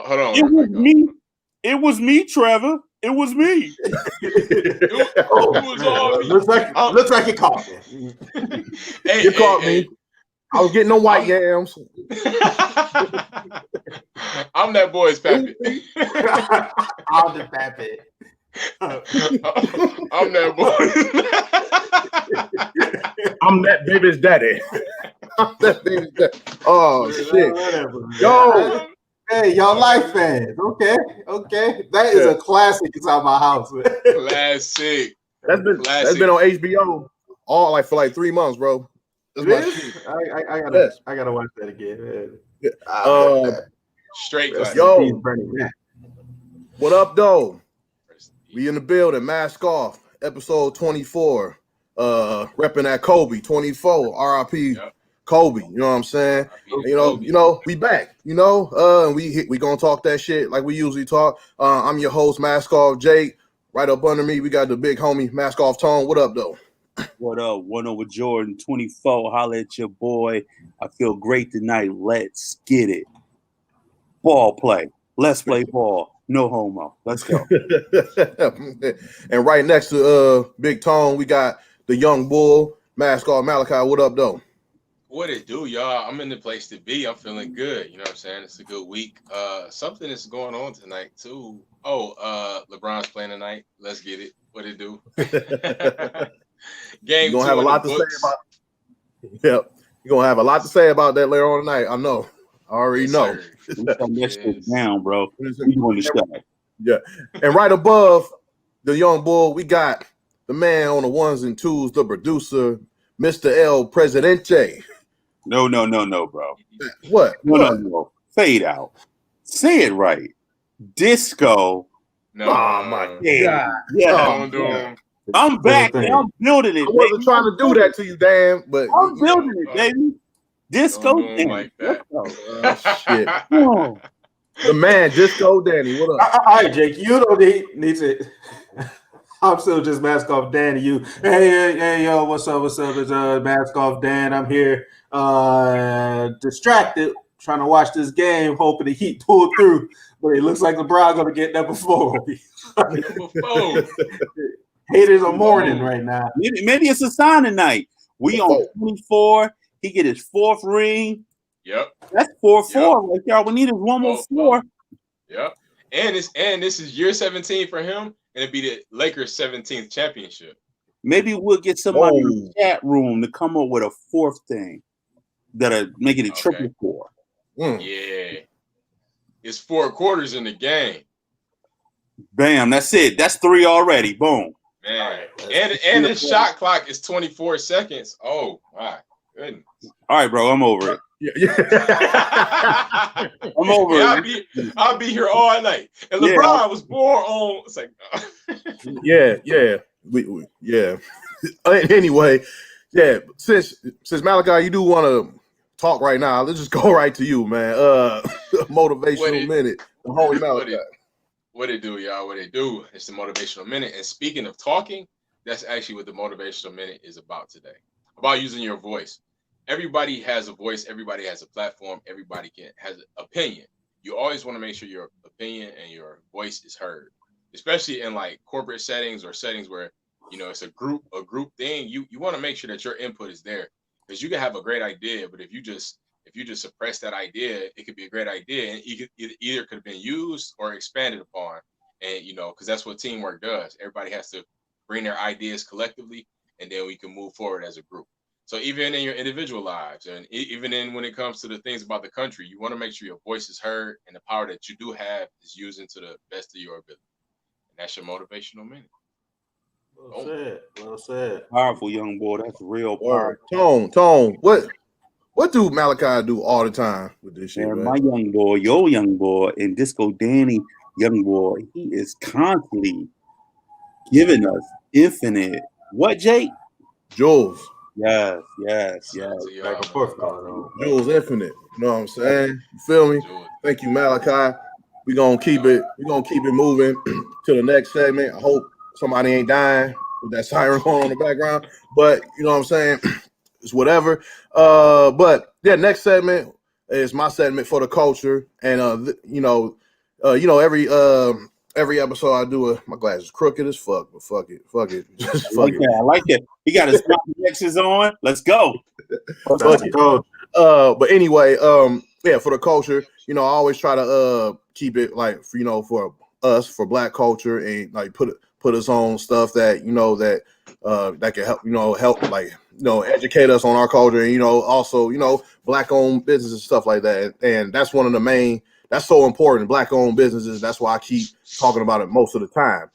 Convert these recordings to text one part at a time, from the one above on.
Hold on. It was me. It was me, Trevor. It was me. It was all me. Looks like you caught me. You caught me. I was getting no white yams. I'm that boy's pappy. I'm the pappy. I'm that boy. I'm that baby's daddy. I'm that baby's daddy. Oh shit! Whatever, Yo, hey, y'all life fans. Okay. That is a classic inside my house. Classic. That's been on HBO all for like 3 months, bro. That's my shit. I gotta watch that again. Straight classic. Yo, what up, though? We in the building. Mask off. Episode 24. Repping that Kobe 24. RIP. Yep. Kobe. You know what I'm saying? You know, we back. You know, we gonna talk that shit like we usually talk. I'm your host, Mask Off Jake. Right up under me, we got the big homie, Mask Off Tone. What up, though? What up? 1 over Jordan 24. Holla at your boy. I feel great tonight. Let's get it. Ball play. Let's play ball. No homo. Let's go. And right next to Big Tone, we got the young bull, Mask Off Malachi. What up, though? What it do, y'all? I'm in the place to be. I'm feeling good. You know what I'm saying? It's a good week. Something is going on tonight, too. Oh, LeBron's playing tonight. Let's get it. What it do? Game. You're gonna have a lot to say about. Yep, you're gonna have a lot to say about that later on tonight. I know. I already know. That shit down, bro. We doing the show. Yeah, and right above the young bull, we got the man on the ones and twos, the producer, Mr. El Presidente. No, bro. What? No. Fade out. Say it right. Disco. No. Oh my God. Yeah. I'm back. I'm building it. I wasn't trying to do that to you, Dan, but I'm building it, baby. Disco Danny. Like that. Shit. The man, Disco Danny. What up? All right, Jake. You don't need to. I'm still just Mask Off Dan to you. Hey, yo, what's up? It's Mask Off Dan. I'm here, distracted, trying to watch this game, hoping the Heat pull through. But it looks like LeBron gonna get number 4. Haters are mourning right now. Maybe it's a signing night. We on 24. He get his 4th ring. Yep. That's 4-4 right there. We need is one more 4. Yep. And this is year 17 for him, and it'd be the Lakers' 17th championship. Maybe we'll get somebody in the chat room to come up with a 4th thing that'll make it a triple 4. Yeah. It's 4 quarters in the game. Bam, that's it. That's 3 already. Boom. Man. And the shot clock is 24 seconds. Oh my goodness. All right, bro. I'm over it. Yeah. I'm over it. I'll be here all night. And LeBron was born on. It's like, yeah. Yeah. Anyway, yeah. Since Malachi, you do want to talk right now, let's just go right to you, man. Motivational minute. The homie Malachi. What it do, y'all? What it do? It's the motivational minute. And speaking of talking, that's actually what the motivational minute is about today. About using your voice. Everybody has a voice. Everybody has a platform. Everybody has an opinion. You always want to make sure your opinion and your voice is heard, especially in like corporate settings or settings where, you know, it's a group thing. You want to make sure that your input is there, because you can have a great idea, but if you just suppress that idea, it could be a great idea, and either could have been used or expanded upon. And, you know, because that's what teamwork does. Everybody has to bring their ideas collectively, and then we can move forward as a group. So even in your individual lives, and even when it comes to the things about the country, you want to make sure your voice is heard, and the power that you do have is using to the best of your ability. And that's your motivational minute. Well said. Powerful, young boy. That's real powerful. Tone. What do Malachi do all the time with this shit, man? My young boy, your young boy, and Disco Danny, young boy, he is constantly giving us infinite. What, Jake? Jules. Yes. Back and forth going on. Jules infinite. You know what I'm saying? You feel me? Thank you, Malachi. We're gonna keep it moving to the next segment. I hope somebody ain't dying with that siren going on in the background. But you know what I'm saying? It's whatever. But yeah, next segment is my segment for the culture. And you know, every episode I do my glass is crooked as fuck, but fuck it. Just I fuck like it. that. I like that. He got his connections on. Let's go. Fuck it. But anyway, yeah, for the culture, I always try to keep it like for us, for Black culture, and like put us on stuff that that can help like educate us on our culture, and also Black owned businesses and stuff like that. And that's one of the main, that's so important, Black owned businesses. That's why I keep talking about it most of the time.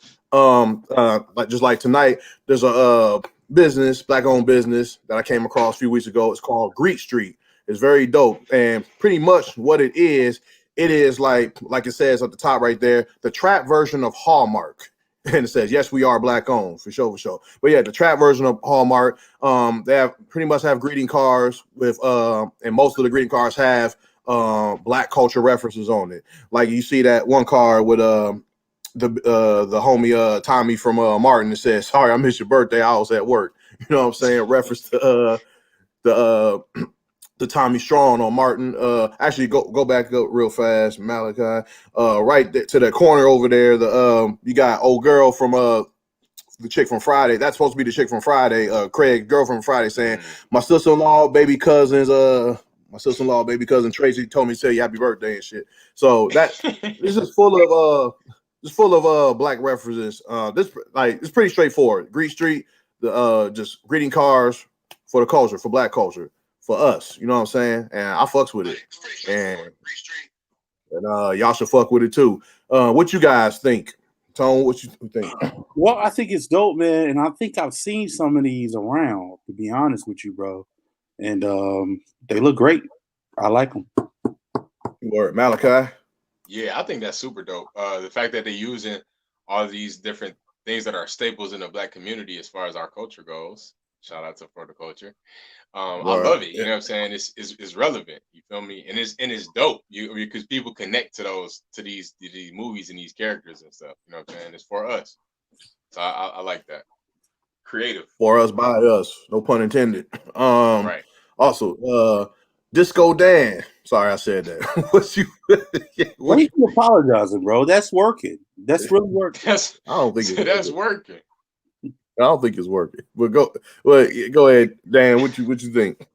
Like tonight, there's a business, Black owned business that I came across a few weeks ago. It's called Greek Street. It's very dope, and pretty much what it is like it says at the top right there, the trap version of Hallmark. And it says, yes, we are Black owned, for sure. But yeah, the trap version of Hallmark, they pretty much have greeting cards with and most of the greeting cards have Black culture references on it. Like you see that one card with the homie Tommy from Martin that says, sorry, I missed your birthday, I was at work. You know what I'm saying? Reference to the Tommy Strong on Martin. Actually, go back up real fast, Malachi. Right to the corner over there. You got old girl from the chick from Friday. That's supposed to be the chick from Friday. Craig, girl from Friday, saying my sister-in-law, baby cousin Tracy told me to tell you happy birthday and shit. So that this is full of Black references. It's pretty straightforward. Greek Street, the just greeting cards for the culture, for Black culture. For us, you know what I'm saying? And I fucks with it. And y'all should fuck with it too. What you guys think? Tone, what you think? Well, I think it's dope, man. And I think I've seen some of these around, to be honest with you, bro. And they look great. I like them. Word, Malachi? Yeah, I think that's super dope. The fact that they're using all these different things that are staples in the Black community as far as our culture goes. Shout out to For the Culture. I love it. You know what I'm saying? It's relevant. You feel me? And it's dope. Because people connect to these movies and these characters and stuff. You know what I'm saying? It's for us. So I like that. Creative. For us, by us. No pun intended. Right. Also, Disco Dan. Sorry, I said that. What are you apologizing, bro? That's working. That's really working. I don't think that's working. I don't think it's working. But go ahead, Dan. What you think?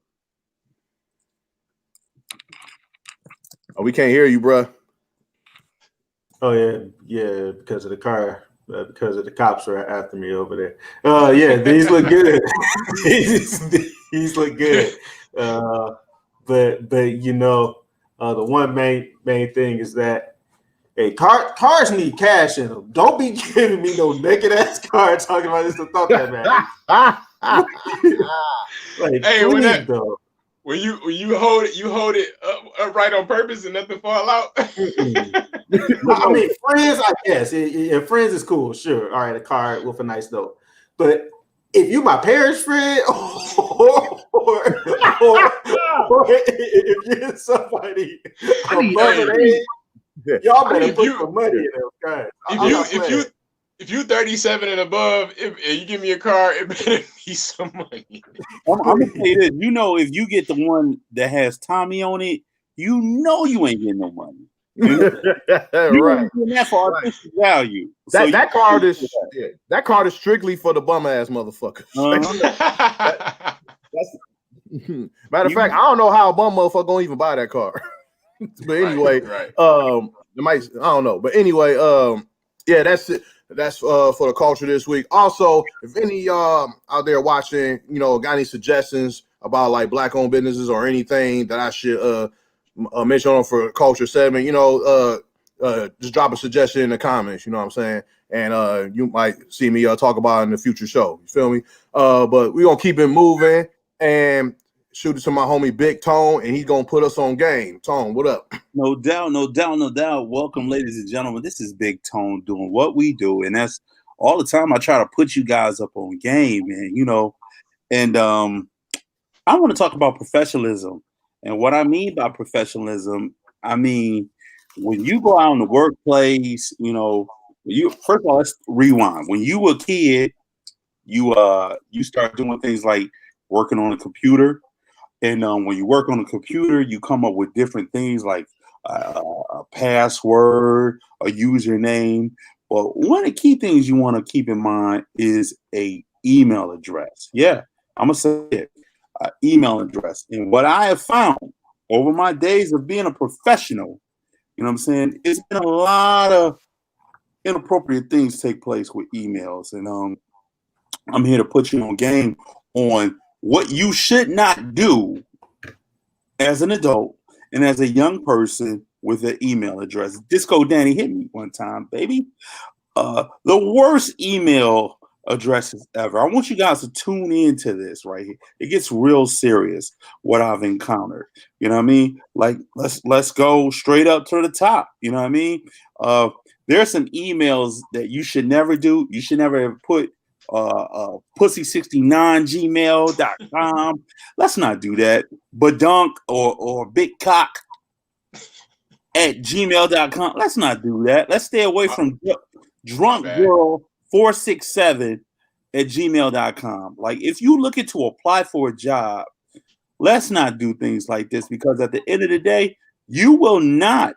Oh, we can't hear you, bro. Oh yeah, because of the car, because of the cops are after me over there. Yeah, these look good. these look good. But the one main thing is that, hey, cars need cash in them. Don't be giving me no naked ass car talking about this. Thought that, man. Like, hey, please, when you hold it up right on purpose and nothing fall out. I mean, friends, I guess. If friends is cool, sure. All right, a car with a nice note. But if you my parents' friend, or if you're somebody above an age, y'all better put some money in them guys. If you 37 and above, if you give me a car, it better be some money. I'm gonna say this. If you get the one that has Tommy on it, you ain't getting no money. Right. That for artistic value. That card is strictly for the bum ass motherfucker. Matter of fact, I don't know how a bum motherfucker gonna even buy that car. But anyway, right. I don't know. But anyway, yeah, that's it. That's for the culture this week. Also, if any of y'all out there watching, got any suggestions about like Black owned businesses or anything that I should mention on for culture segment, just drop a suggestion in the comments. You know what I'm saying? And you might see me talk about it in the future show. You feel me? But we're gonna keep it moving and shoot it to my homie Big Tone, and he's gonna put us on game. Tone, what up? No doubt. Welcome, ladies and gentlemen. This is Big Tone doing what we do, and that's all the time. I try to put you guys up on game, man. And I want to talk about professionalism, and what I mean by professionalism, I mean when you go out in the workplace, first of all, let's rewind. When you were a kid, you start doing things like working on a computer. And when you work on a computer, you come up with different things like a password, a username. But one of the key things you want to keep in mind is a email address. Yeah, I'm gonna say it, email address. And what I have found over my days of being a professional, you know what I'm saying, it's been a lot of inappropriate things take place with emails, and I'm here to put you on game on what you should not do as an adult and as a young person with an email address. Disco Danny hit me one time, baby. The worst email addresses ever. I want you guys to tune into this right here. It gets real serious what I've encountered. You know what I mean? Like let's go straight up to the top. You know what I mean? There's some emails that you should never do. You should never have put pussy69gmail.com. Let's not do that. Badunk or big cock at gmail.com. Let's not do that. Let's stay away from drunk girl 467 at gmail.com. Like, if you looking to apply for a job, let's not do things like this, because at the end of the day, you will not,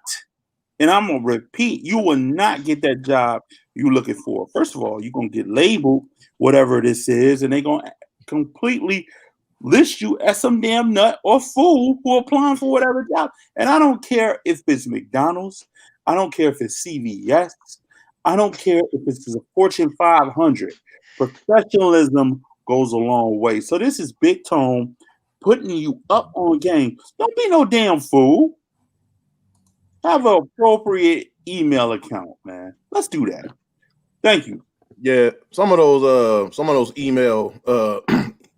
and I'm gonna repeat, you will not get that job you looking for. First of all, you're gonna get labeled whatever this is, and they're gonna completely list you as some damn nut or fool who applying for whatever job. And I don't care if it's McDonald's, I don't care if it's CVS, I don't care if it's a Fortune 500. Professionalism goes a long way. So this is Big Tone putting you up on game. Don't be no damn fool. Have an appropriate email account, man. Let's do that. Thank you. Yeah, some of those email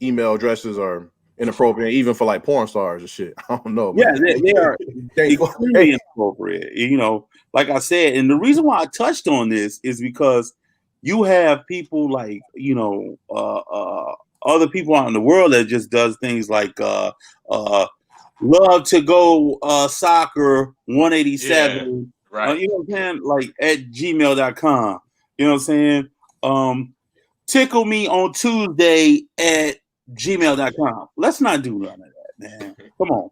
email addresses are inappropriate, even for like porn stars and shit. I don't know. Yeah, Man. they are extremely inappropriate. You know, like I said, and the reason why I touched on this is because you have people like, you know, other people out in the world that just does things like love to go soccer 187. Yeah, right. You know what I'm saying? Like at gmail.com. You know what I'm saying? Tickle me on Tuesday at gmail.com. Let's not do none of that, man. Come on.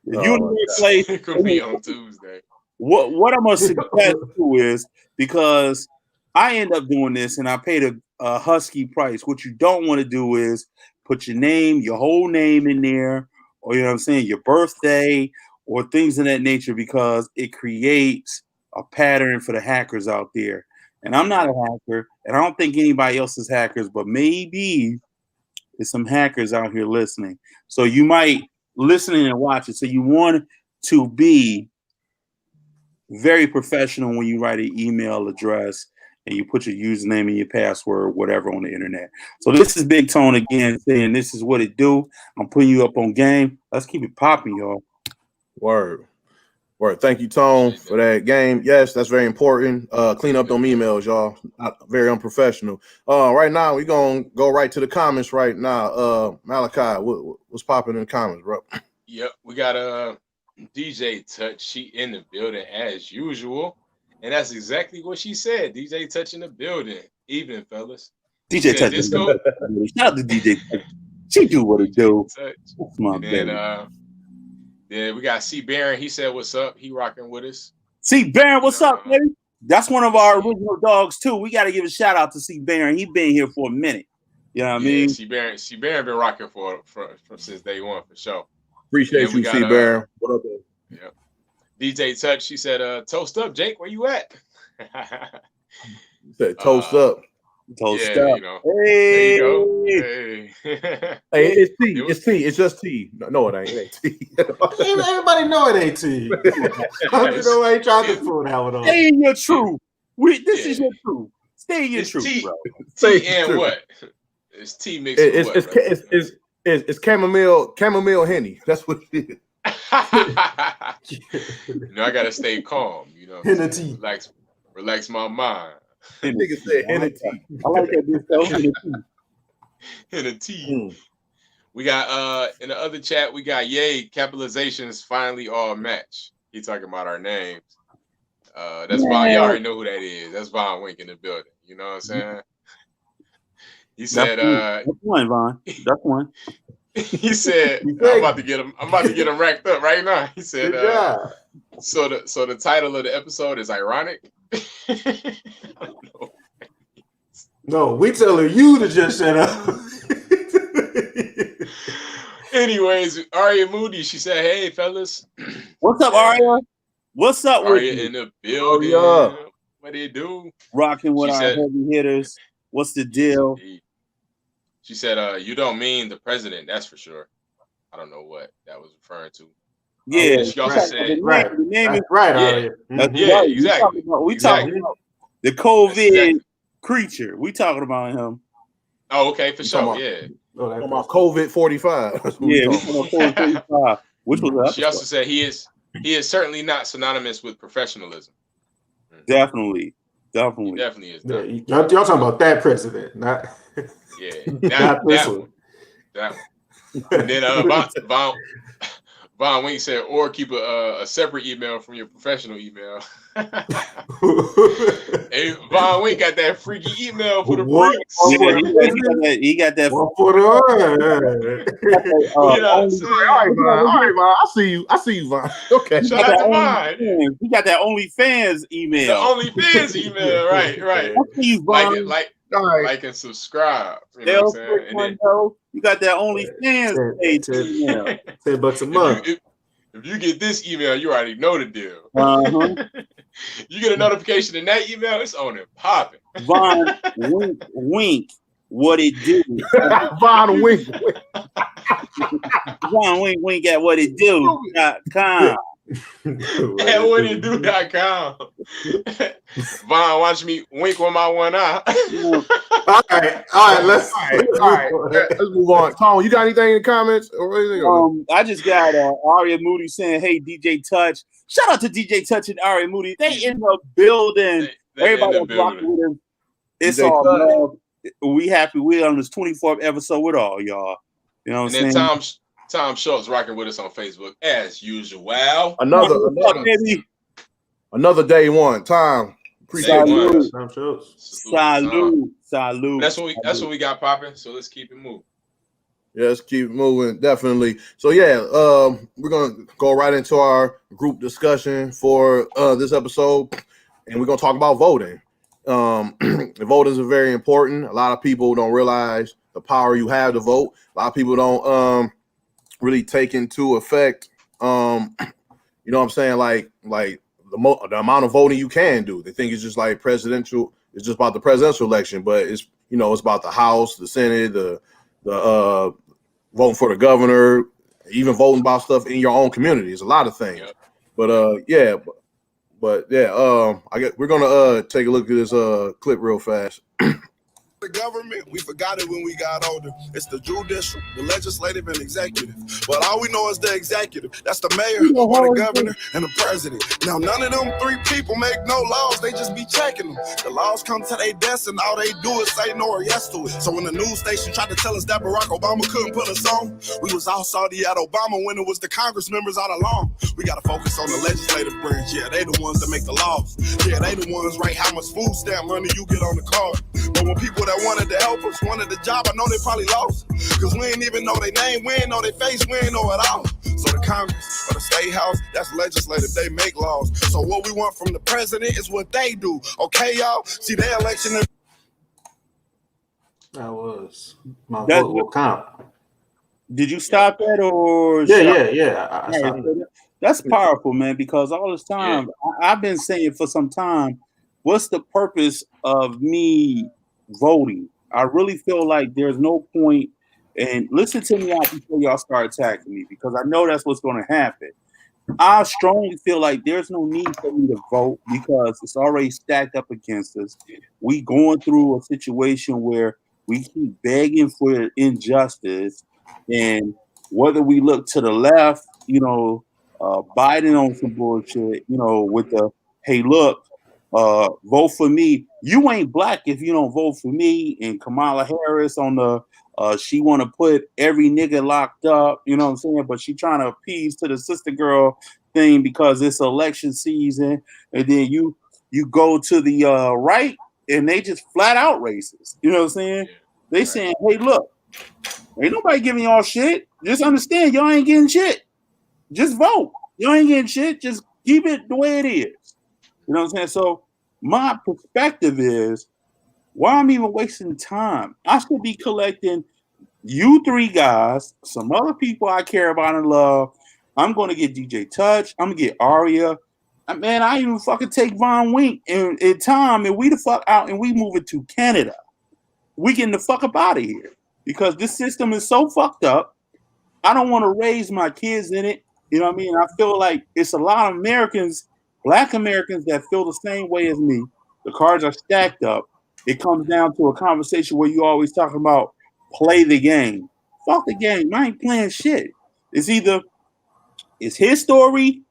If you in the place, Tickle me on Tuesday. What I'm gonna suggest too is, because I end up doing this and I paid a husky price. What you don't want to do is put your name, your whole name in there, or you know what I'm saying, your birthday, or things of that nature, because it creates a pattern for the hackers out there. And I'm not a hacker, and I don't think anybody else is hackers, but maybe there's some hackers out here listening. So you might listen and watch it. So you want to be very professional when you write an email address and you put your username and your password, whatever, on the internet. So this is Big Tone again saying this is what it do. I'm putting you up on game. Let's keep it popping, y'all. Word. Thank you, Tone, for that game. Yes, that's very important. Clean up them emails, y'all. Not very unprofessional. Right now, we're going to go right to the comments right now. Malachi, what's popping in the comments, bro? Yep, we got DJ Touch. She in the building as usual. And that's exactly what she said. DJ Touch in the building. Evening, fellas. DJ Touch. Shout out to DJ Touch. She do what it do. That's my baby. Yeah, we got C Baron. He said, "What's up?" He rocking with us. C Baron, what's up, baby? That's one of our original dogs too. We got to give a shout out to C Baron. He been here for a minute. You know what I mean? C Baron been rocking for since day one for sure. Appreciate you, C Baron. What up, baby? Yeah. DJ Touch. She said, "Toast up, Jake. Where you at?" Said, "Toast up." Toast yeah, up. You know. Hey. There you go. Hey. Hey, it's T. It's T. It's just T. No, it ain't. It ain't T. Everybody know it ain't T. You know, I ain't trying to pull that one off. Stay in your truth. This is your truth. Stay in your truth, T, bro. T and what? It's T mixed with what? It's chamomile Henny. That's what it is. You know, I gotta stay calm. You know, relax my mind. Nigga said Henny. I like that. Henny. We got in the other chat. We got yay capitalizations finally all match. He talking about our names. That's Von. You already know who that is. That's Von Wink in the building. You know what I'm saying? He said, "That's one, Von. That's one." He said, I'm about to get him racked up right now. He said, so the title of the episode is ironic. I don't know. No, we telling you to just shut up. Anyways, Aria Moody, she said, "Hey fellas, what's up, Aria? What's up with Aria you? in the building? Oh, yeah. What do you do? Rocking with She our said- heavy hitters. What's the deal?" Indeed. She said, "You don't mean the president, that's for sure." I don't know what that was referring to. Yeah, She also said, right. The name is Right, Yeah. Aria. that's Yeah, right. exactly. We Exactly. talking about the COVID Exactly. creature. We talking about him. Oh, okay, for You sure. talking Yeah. Oh, that Talking about person. COVID 45. That's what Yeah, we we talking talking about COVID 45, which was an She also episode. said he is certainly not synonymous with professionalism. Definitely. He definitely is. Yeah, y'all talking about that president, not Yeah, not this that one. one. That one. And then Von Wink said, or keep a separate email from your professional email. Hey, Von Wink got that freaky email for the What? freaks. Yeah, he got that. One for the You know what I'm saying? All right, Vaughn. All right, Vaughn. I see you, Vaughn. Okay. Shout out to Von. He got that OnlyFans The email. OnlyFans email, right. I see you, Vaughn. All right. Like and subscribe. You know what I'm saying? And then, You got that OnlyFans page email. $10 a month. if you get this email, you already know the deal. Uh-huh. You get a notification in that email, it's on and popping. Von Wink, what it do? Vaughn Wink. Von Wink at what it do.com. At whatitdo.com. Von, watch me wink with my one eye. All right, let's move on. Tom, you got anything in the comments or anything? I just got Aria Moody saying, "Hey, DJ Touch." Shout out to DJ Touch and Aria Moody. They in the building. in Everybody the that's rocking with him. It's DJ all Touch. love. We happy. We on this 24th episode with all y'all. You know what I'm And saying? then Tom Schultz rocking with us on Facebook as usual. Another day one. Tom. Appreciate Day one. you. Salute. That's what we got popping. So let's keep it moving. Yeah, let's keep moving, definitely. So yeah, we're gonna go right into our group discussion for this episode, and we're gonna talk about voting. Voting is very important. A lot of people don't realize the power you have to vote. A lot of people don't really take into effect, you know what I'm saying, like the amount of voting you can do. They think it's just like presidential. It's just about the presidential election, but it's it's about the House, the Senate, the voting for the governor, even voting about stuff in your own community. It's a lot of things. Yep. But I guess we're gonna take a look at this clip real fast. The government, we forgot it when we got older. It's the judicial, the legislative, and executive. But all we know is the executive. That's the mayor, or the governor, and the president. Now, none of them three people make no laws. They just be checking them. The laws come to their desk, and all they do is say no or yes to it. So when the news station tried to tell us that Barack Obama couldn't put us on, we was all salty at Obama when it was the Congress members all along. We got to focus on the legislative branch. Yeah, they the ones that make the laws. Yeah, they the ones write how much food stamp money you get on the card. But when people that wanted to help us, wanted the job, I know they probably lost. Because we ain't even know their name, we ain't know their face, we ain't know it all. So the Congress or the State House, that's legislative, they make laws. So what we want from the president is what they do. Okay, y'all? See, their election... That was my vote will count. Did you stop that or? Yeah. I stopped it. That's powerful, man, because all this time, I've been saying for some time, what's the purpose of me voting? I really feel like there's no point, and listen to me out before y'all start attacking me, because I know that's what's going to happen. I strongly feel like there's no need for me to vote because it's already stacked up against us. We going through a situation where we keep begging for injustice, and whether we look to the left, Biden on some bullshit, with the, hey, look, vote for me. You ain't black if you don't vote for me. And Kamala Harris on the, she want to put every nigga locked up, you know what I'm saying? But she trying to appease to the sister girl thing because it's election season. And then you go to the right and they just flat out racist. You know what I'm saying? They saying, hey, look, ain't nobody giving y'all shit. just understand y'all ain't getting shit. Just vote. Y'all ain't getting shit. Just keep it the way it is. You know what I'm saying? So my perspective is, why I'm even wasting time? I should be collecting you three guys, some other people I care about and love. I'm going to get DJ Touch. I'm going to get Aria. Man, I even fucking take Von Wink and Tom, and we the fuck out and we moving to Canada. We getting the fuck up out of here because this system is so fucked up. I don't want to raise my kids in it. You know what I mean? I feel like it's a lot of Americans, Black Americans, that feel the same way as me. The cards are stacked up. It comes down to a conversation where you always talking about play the game. Fuck the game. I ain't playing shit. It's either it's his story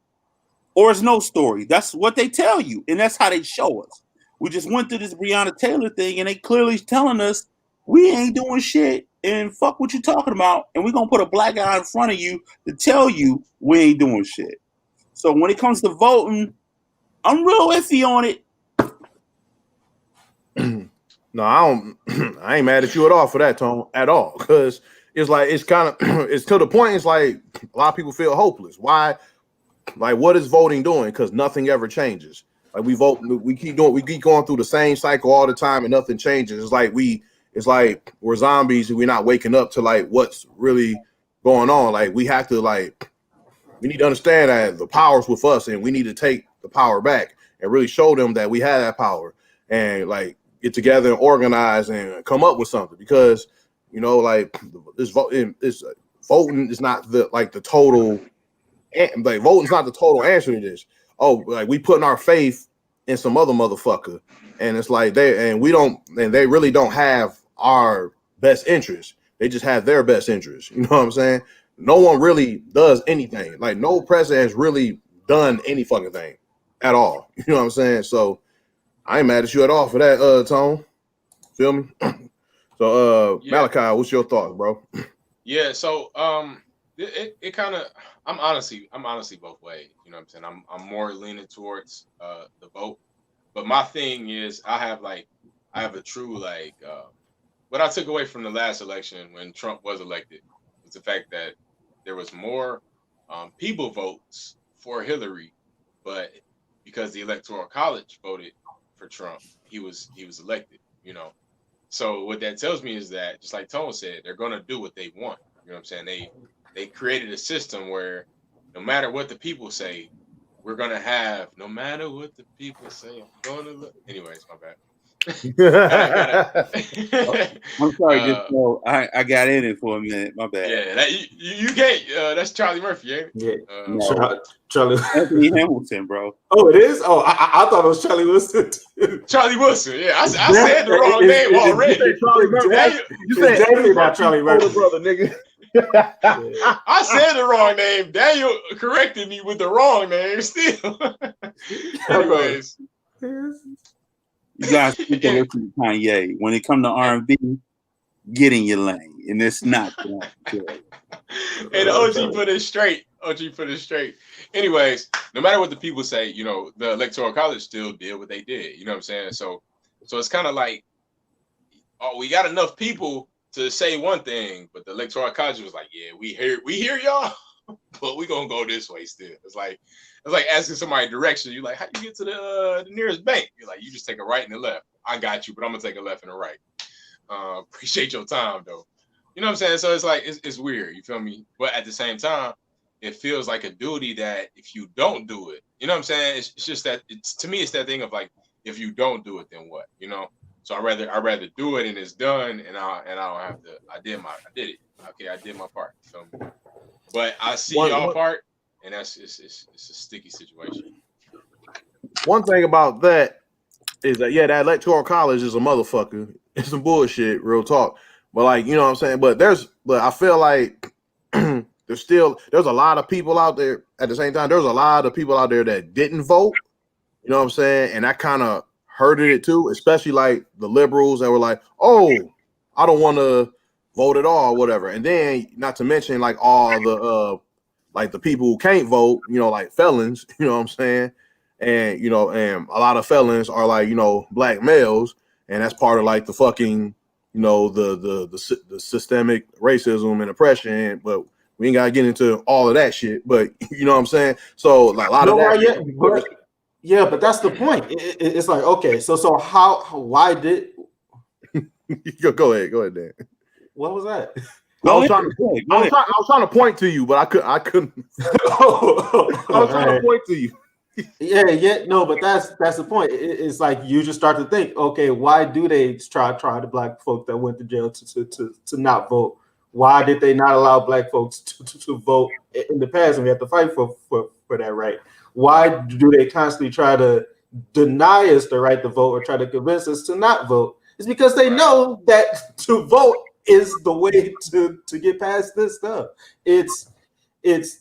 or it's no story. That's what they tell you, and that's how they show us. We just went through this Breonna Taylor thing, and they clearly telling us we ain't doing shit, and fuck what you talking about, and we're gonna put a black guy in front of you to tell you we ain't doing shit. So when it comes to voting, I'm real iffy on it. No, I don't. I ain't mad at you at all for that, Tone, at all. Because it's like it's kind of it's to the point. It's like a lot of people feel hopeless. Why? Like, what is voting doing? Because nothing ever changes. Like we keep going through the same cycle all the time, and nothing changes. It's like we're zombies, and we're not waking up to like what's really going on. Like we have to we need to understand that the power's with us, and we need to take the power back and really show them that we have that power, and like get together and organize and come up with something. Because this voting is not the total. Like voting's not the total answer to this. Oh, like we putting our faith in some other motherfucker, and it's like they really don't have our best interest. They just have their best interest. You know what I'm saying? No one really does anything. Like no president has really done any fucking thing at all. You know what I'm saying? So I ain't mad at you at all for that, Tone. Feel me? So Malachi, what's your thoughts, bro? Yeah, so it kind of I'm honestly both ways. You know what I'm saying? I'm more leaning towards the vote. But my thing is I have a true what I took away from the last election when Trump was elected was the fact that there was more people votes for Hillary, but because the Electoral College voted for Trump, he was elected, you know. So what that tells me is that, just like Tone said, they're gonna do what they want. You know what I'm saying? They created a system where no matter what the people say, we're gonna have no matter what the people say, I'm gonna look. Anyways, my bad. I'm sorry, I got in it for a minute. My bad. Yeah, you can't. That's Charlie Murphy, ain't it? Yeah, Charlie Anthony Hamilton, bro. Oh, it is. Oh, I thought it was Charlie Wilson. Charlie Wilson. Yeah, I said the wrong name already. You said definitely not Charlie Murphy, brother, nigga. I said the wrong name. Daniel corrected me with the wrong name still. Anyways. You guys need to listen to Kanye. When it comes to R&B, get in your lane, and it's not. Hey, the OG put it straight. Anyways, no matter what the people say, you know, the Electoral College still did what they did. You know what I'm saying? So it's kind of like, oh, we got enough people to say one thing, but the Electoral College was like, yeah, we hear y'all, but we gonna go this way still. It's like asking somebody direction. You're like, how you get to the nearest bank? You're like, you just take a right and a left. I got you, but I'm gonna take a left and a right. Appreciate your time though. You know what I'm saying? So it's like it's weird. You feel me? But at the same time, it feels like a duty that if you don't do it, you know what I'm saying? It's just that to me, it's that thing of like, if you don't do it, then what? You know? So I rather do it and it's done, and I don't have to. I did it. Okay, I did my part. So, but I see y'all part, and it's a sticky situation. One thing about that is that that Electoral College is a motherfucker. It's some bullshit, real talk. But like, you know what I'm saying? But I feel like there's a lot of people out there at the same time. There's a lot of people out there that didn't vote. You know what I'm saying? And that kind of hurted it too, especially like the liberals that were like, oh, I don't want to vote at all, whatever. And then not to mention like all the like the people who can't vote, you know, like felons, you know what I'm saying? And you know, and a lot of felons are like, you know, black males, and that's part of like the fucking, you know, the systemic racism and oppression. But We ain't gotta get into all of that shit, but you know what I'm saying. So like a lot of that. But that's the point. It's like, okay, so why did? Go ahead, Dan. What was that? I was trying to point to you, but I couldn't. I was trying to point to you. No, but that's the point. It's like you just start to think, okay, why do they try the black folk that went to jail to not vote? Why did they not allow black folks to vote in the past? And we have to fight for that right. Why do they constantly try to deny us the right to vote or try to convince us to not vote? It's because they know that to vote is the way to get past this stuff. It's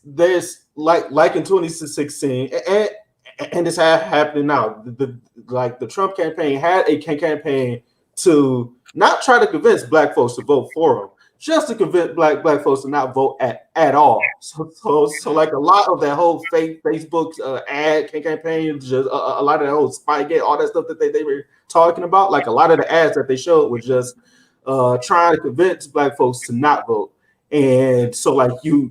there's like in 2016 and it's happening now. The Trump campaign had a campaign to not try to convince black folks to vote for him, just to convince black folks to not vote at all. So like a lot of that whole fake Facebook ad campaign, just a lot of that whole Spygate, all that stuff that they were talking about, like a lot of the ads that they showed was just trying to convince black folks to not vote. And so like you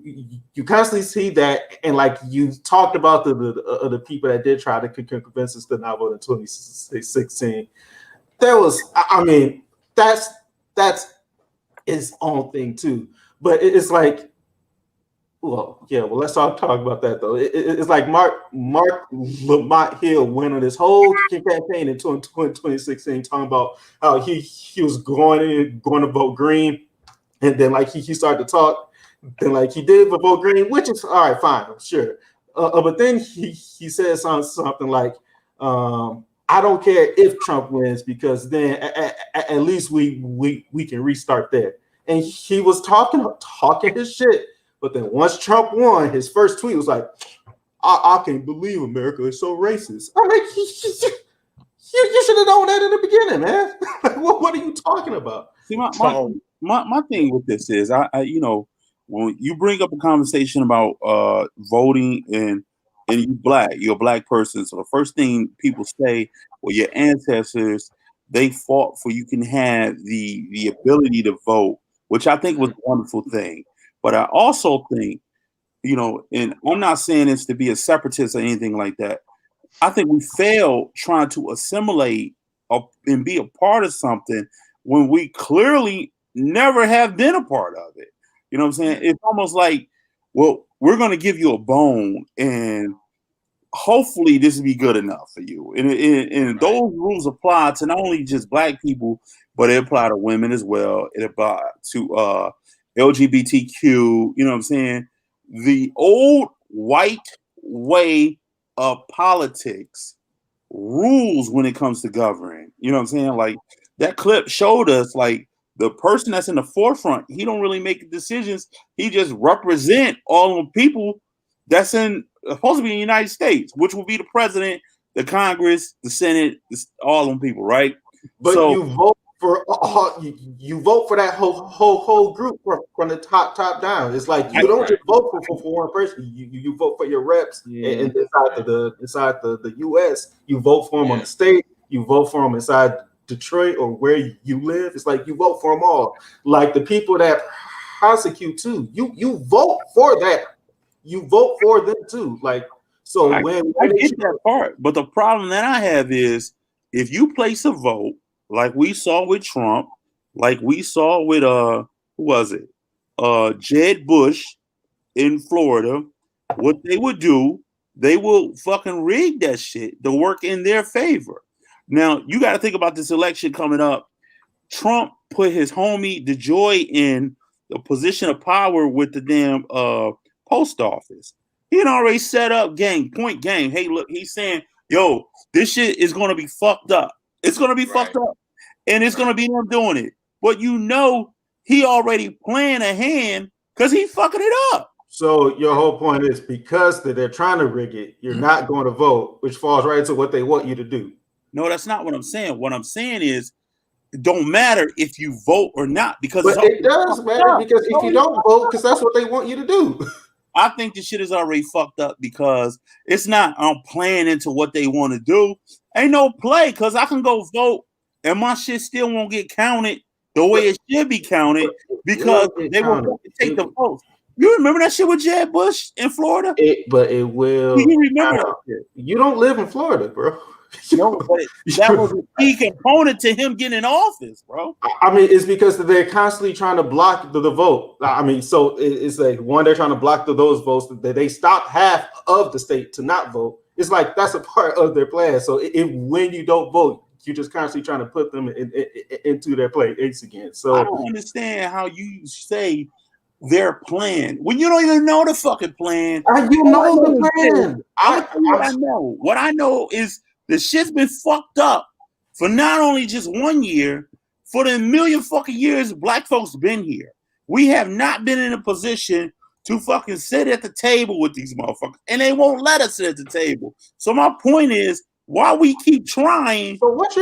constantly see that, and like you talked about the people that did try to convince us to not vote in 2016. There was, I mean, that's its own thing too. But it's like, let's talk about that though. It's like Mark Lamont Hill went on this whole campaign in 2016 talking about how he was going to vote green. And then like he started to talk, then like he did vote green, which is all right, fine, sure. But then he said something like, I don't care if Trump wins because then at least we can restart there. And he was talking his shit. But then once Trump won, his first tweet was like, I can't believe America is so racist. I'm like, you should have known that in the beginning, man. Like, what are you talking about? See, my thing with this is, I when you bring up a conversation about voting and you're a black person, so the first thing people say, well, your ancestors, they fought for you can have the ability to vote, which I think was a wonderful thing. But I also think, and I'm not saying this to be a separatist or anything like that. I think we fail trying to assimilate and be a part of something when we clearly never have been a part of it. You know what I'm saying? It's almost like, well, we're going to give you a bone and hopefully this will be good enough for you. And those rules apply to not only just black people, but it apply to women as well. It apply to LGBTQ, you know what I'm saying? The old white way of politics rules when it comes to governing. You know what I'm saying? Like that clip showed us, like the person that's in the forefront, he don't really make decisions. He just represent all the people that's supposed to be in the United States, which will be the president, the Congress, the Senate, all them people, right? But so, you vote for that whole group from the top down. It's like you don't just vote for one person. You vote for your reps and inside the U.S. You vote for them on the state. You vote for them inside Detroit or where you live. It's like you vote for them all. Like the people that prosecute too. You vote for that. You vote for them too. Like so. I get that part, but the problem that I have is if you place a vote. Like we saw with Trump, like we saw with who was it? Jeb Bush in Florida. What they would do, they will fucking rig that shit to work in their favor. Now you got to think about this election coming up. Trump put his homie DeJoy in the position of power with the damn post office. He had already set up point game. Hey, look, he's saying, yo, this shit is going to be fucked up. It's going to be fucked up, and it's going to be them doing it. But he already playing a hand because he fucking it up. So your whole point is because they're trying to rig it, you're not going to vote, which falls right into what they want you to do. No, that's not what I'm saying. What I'm saying is it don't matter if you vote or not. Because it does matter because if you don't vote, because that's what they want you to do. I think this shit is already fucked up because it's not playing into what they want to do. Ain't no play because I can go vote and my shit still won't get counted the way it should be counted because they will take the votes. You remember that shit with Jeb Bush in Florida? But it will. You remember that shit? You don't live in Florida, bro. No, but that was a key component to him getting in office, bro. I mean, it's because they're constantly trying to block the vote. I mean, so it's like one, they're trying to block those votes. That they stop half of the state to not vote. It's like that's a part of their plan. So when you don't vote, you're just constantly trying to put them into their place again. So I don't understand how you say their plan when you don't even know the fucking plan. You know the plan. What I know is the shit's been fucked up for not only just 1 year, for the million fucking years black folks been here. We have not been in a position to fucking sit at the table with these motherfuckers, and they won't let us sit at the table. So my point is, why we keep trying. So what is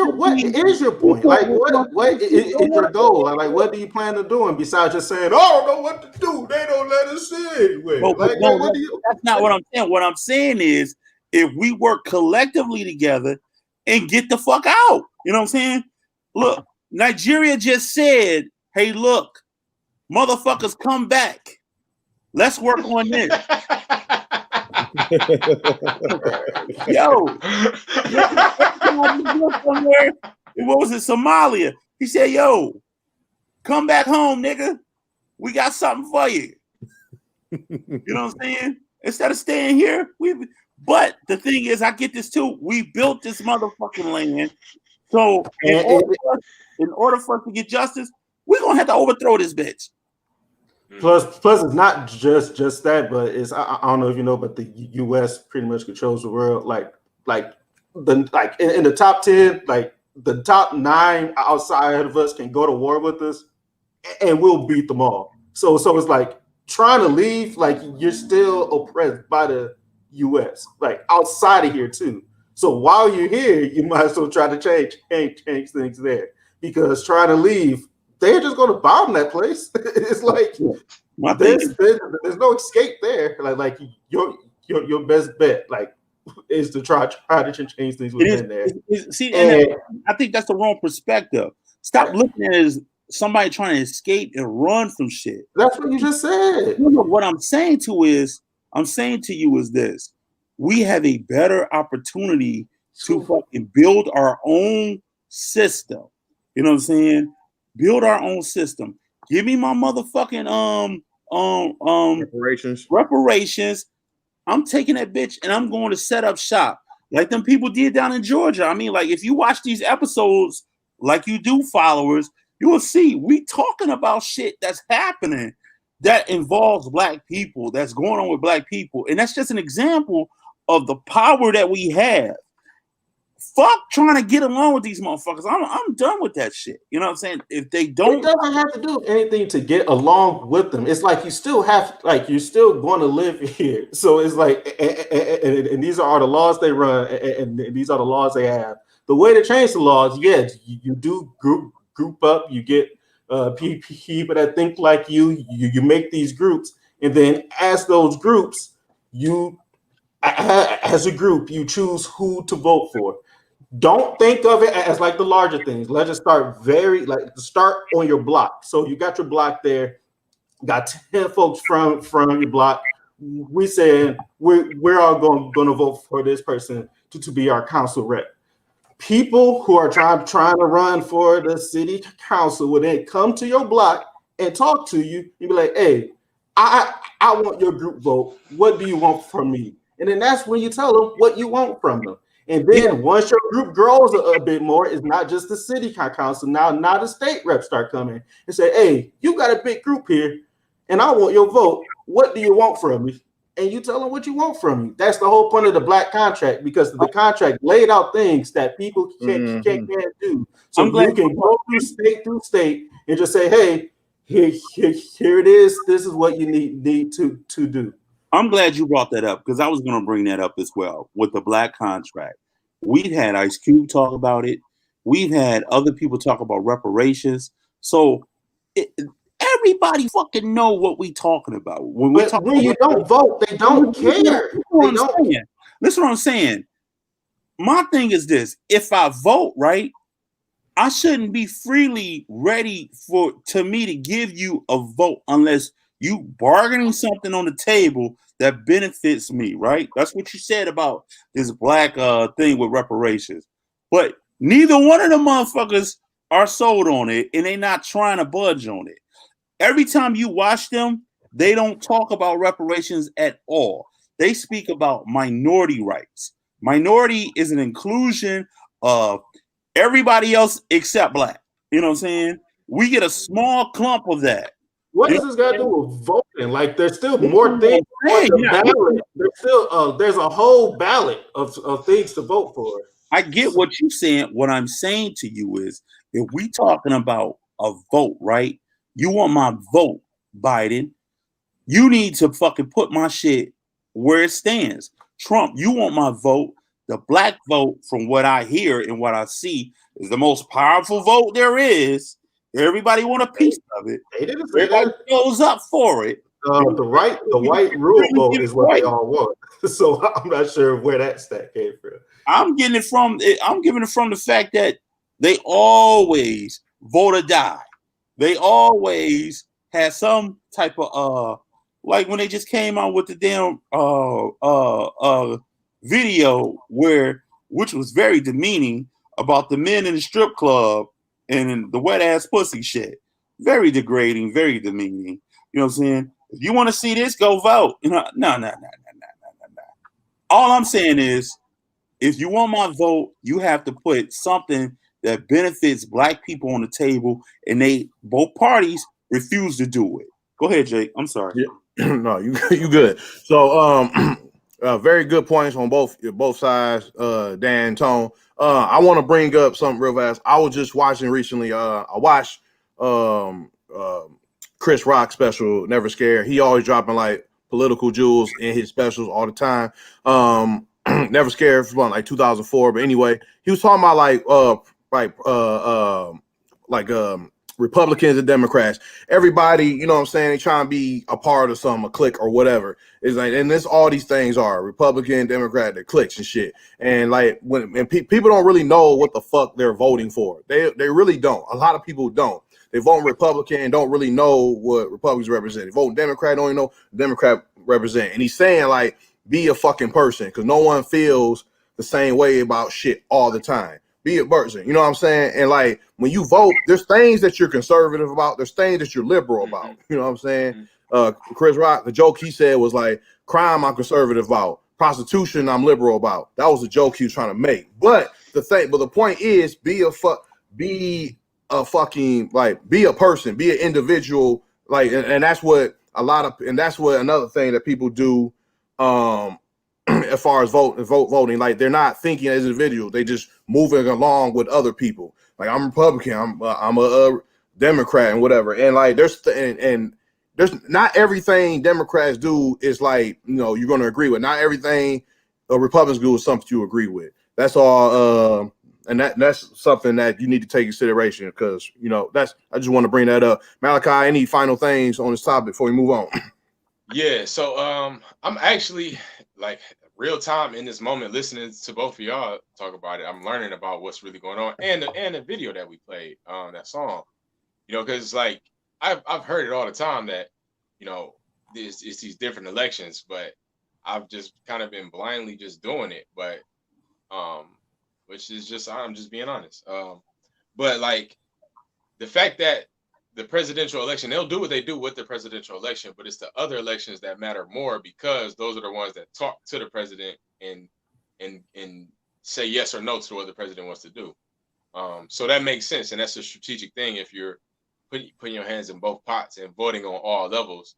your point? Like what is your goal? Like what do you plan on doing besides just saying, "Oh, I don't know what to do. They don't let us in." That's not what I'm saying. What I'm saying is, if we work collectively together and get the fuck out, you know what I'm saying? Look, Nigeria just said, "Hey, look, motherfuckers, come back. Let's work on this." Yo, what was it? Somalia. He said, "Yo, come back home, nigga. We got something for you." You know what I'm saying? Instead of staying here, but the thing is, I get this too. We built this motherfucking land. So in order for us to get justice, we're gonna have to overthrow this bitch. Plus, it's not just that, but it's I don't know if you know, but the U.S. pretty much controls the world. In the top 10, like the top 9 outside of us can go to war with us, and we'll beat them all. So it's like trying to leave, like you're still oppressed by the U.S. like outside of here too. So while you're here, you might as well try to change things there, because trying to leave, they're just going to bomb that place. It's like there's no escape there. Like your best bet, like, is to try to change things within there. I think that's the wrong perspective. Stop looking at it as somebody trying to escape and run from shit. That's what you just said. What I'm saying to you is this: we have a better opportunity to fucking build our own system. You know what I'm saying? Build our own system. Give me my motherfucking reparations. I'm taking that bitch and I'm going to set up shop like them people did down in Georgia. I mean, like, if you watch these episodes like you do, followers, you will see we talking about shit that's happening that involves black people, that's going on with black people. And that's just an example of the power that we have. Fuck trying to get along with these motherfuckers. I'm done with that shit. You know what I'm saying? If they don't, it doesn't have to do anything to get along with them. It's like you still have, like, you're still going to live here. So it's like, and these are the laws they run, and these are the laws they have. The way to change the laws, yes, you do group up. You get people that think like you. You make these groups, and then as those groups, as a group, you choose who to vote for. Don't think of it as like the larger things. Let's just start start on your block. So you got your block there, got 10 folks from your block. We said we're all going to vote for this person to be our council rep. People who are trying to run for the city council would then come to your block and talk to you. You'd be like, "Hey, I want your group vote. What do you want from me?" And then that's when you tell them what you want from them. And then once your group grows a bit more, it's not just the city council. Now the state reps start coming and say, "Hey, you got a big group here, and I want your vote. What do you want from me?" And you tell them what you want from me. That's the whole point of the black contract, because the contract laid out things that people can't do. So you can go through state and just say, "Hey, here it is. This is what you need to do." I'm glad you brought that up, because I was going to bring that up as well with the black contract. We've had Ice Cube talk about it. We've had other people talk about reparations. So everybody fucking know what we talking about. When you don't vote, they don't care. Listen what I'm saying. My thing is this: if I vote, right, I shouldn't be freely ready to give you a vote unless You bargaining something on the table that benefits me, right? That's what you said about this black thing with reparations. But neither one of the motherfuckers are sold on it, and they not trying to budge on it. Every time you watch them, they don't talk about reparations at all. They speak about minority rights. Minority is an inclusion of everybody else except black. You know what I'm saying? We get a small clump of that. What does this got to do with voting? Like, there's still more things on the ballot. There's still there's a whole ballot of things to vote for. I get what you're saying. What I'm saying to you is, if we talking about a vote, right? You want my vote, Biden. You need to fucking put my shit where it stands. Trump, you want my vote. The black vote, from what I hear and what I see, is the most powerful vote there is. Everybody want a piece of it. They didn't say Everybody goes up for it. The white rule vote is what they all want. So I'm not sure where that stat came from. I'm giving it from the fact that they always vote or die. They always had some type of like when they just came out with the damn video which was very demeaning about the men in the strip club and the wet ass pussy shit. Very degrading, very demeaning. You know what I'm saying? If you want to see this, go vote. You know, no. All I'm saying is, if you want my vote, you have to put something that benefits black people on the table, and both parties refuse to do it. Go ahead, Jake. I'm sorry. Yeah. No, you good. So very good points on both sides, Dan and Tone. I want to bring up something real fast. I was just watching recently. I watched Chris Rock special, Never Scared. He always dropping like political jewels in his specials all the time. Never Scared from like 2004, but anyway, he was talking about like Republicans and Democrats. Everybody, you know what I'm saying, they trying to be a part of a clique or whatever. It's like, and this all these things are Republican, Democrat, the cliques and shit. And like people don't really know what the fuck they're voting for. They really don't. A lot of people don't. They vote Republican and don't really know what Republicans represent. They vote Democrat, don't even know what Democrat represent. And he's saying like, be a fucking person, because no one feels the same way about shit all the time. Be a person, you know what I'm saying? And like when you vote, there's things that you're conservative about, there's things that you're liberal about. You know what I'm saying? Chris Rock, the joke he said was like, crime I'm conservative about, prostitution I'm liberal about. That was the joke he was trying to make. But the point is, be a fucking like, be a person, be an individual. Like, and that's what that's what another thing that people do. As far as voting, like they're not thinking as individuals, they just moving along with other people. Like, I'm Republican, I'm a Democrat and whatever. And like there's not everything Democrats do is like, you know, you're going to agree with. Not everything Republicans do is something you agree with. That's all. And that's something that you need to take consideration, because, you know, I just want to bring that up. Malachi, any final things on this topic before we move on? Yeah, so I'm actually like real time in this moment listening to both of y'all talk about it. I'm learning about what's really going on, and the video that we played, that song, you know, because like I've heard it all the time that, you know, it's these different elections, but I've just kind of been blindly just doing it, but which is just, I'm just being honest, but like the fact that the presidential election, they'll do what they do with the presidential election, but it's the other elections that matter more, because those are the ones that talk to the president and say yes or no to what the president wants to do. So that makes sense, and that's a strategic thing if you're putting your hands in both pots and voting on all levels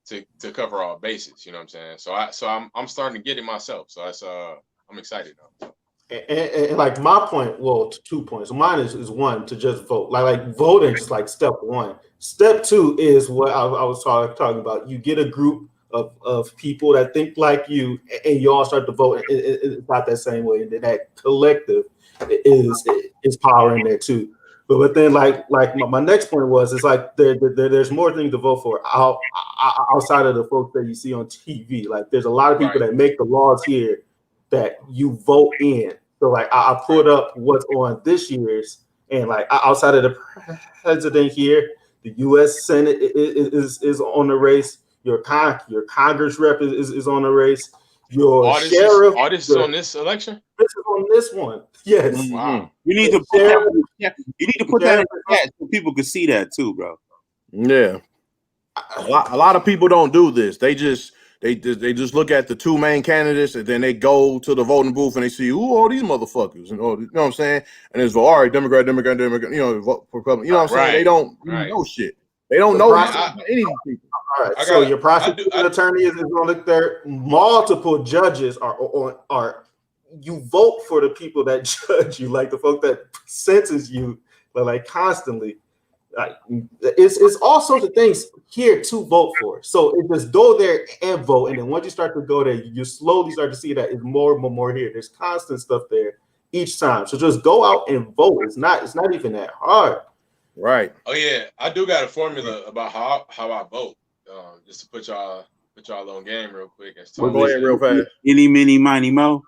to cover all bases. You know what I'm saying? So I'm starting to get it myself. So that's I'm excited now. And like my point, well, 2 points. Mine is one, to just vote. Like voting is like step one. Step two is what I was talking about. You get a group of people that think like you, and you all start to vote. It's not that same way. And then that collective is power in there too. But then like my next point was, it's like there's more things to vote for outside of the folks that you see on TV. Like there's a lot of people that make the laws here that you vote in. So like I put up what's on this year's, and like outside of the president here, The U.S. Senate is on the race. Your Congress rep is on the race. Your sheriff. All this is on this election. This is on this one. Yes. Wow. You need to put that. You need to put that in the chat so people can see that too, bro. Yeah. A lot of people don't do this. They just look at the two main candidates and then they go to the voting booth and they see who all these motherfuckers and you know what I'm saying? And it's all right, Democrat, you know, vote for Republican. You know what I'm saying? They don't know shit. They don't know any of these people. All right. So your prosecuting attorney is going to look there. Multiple judges are you vote for the people that judge you, like the folk that sentence you, like constantly. It's all sorts of things here to vote for. So it just go there and vote, and then once you start to go there, you slowly start to see that it's more and more here. There's constant stuff there each time. So just go out and vote. It's not even that hard. Right. Oh yeah, I do got a formula about how I vote. Just to put y'all on game real quick. Go ahead real fast. Any, mini, miny, mo.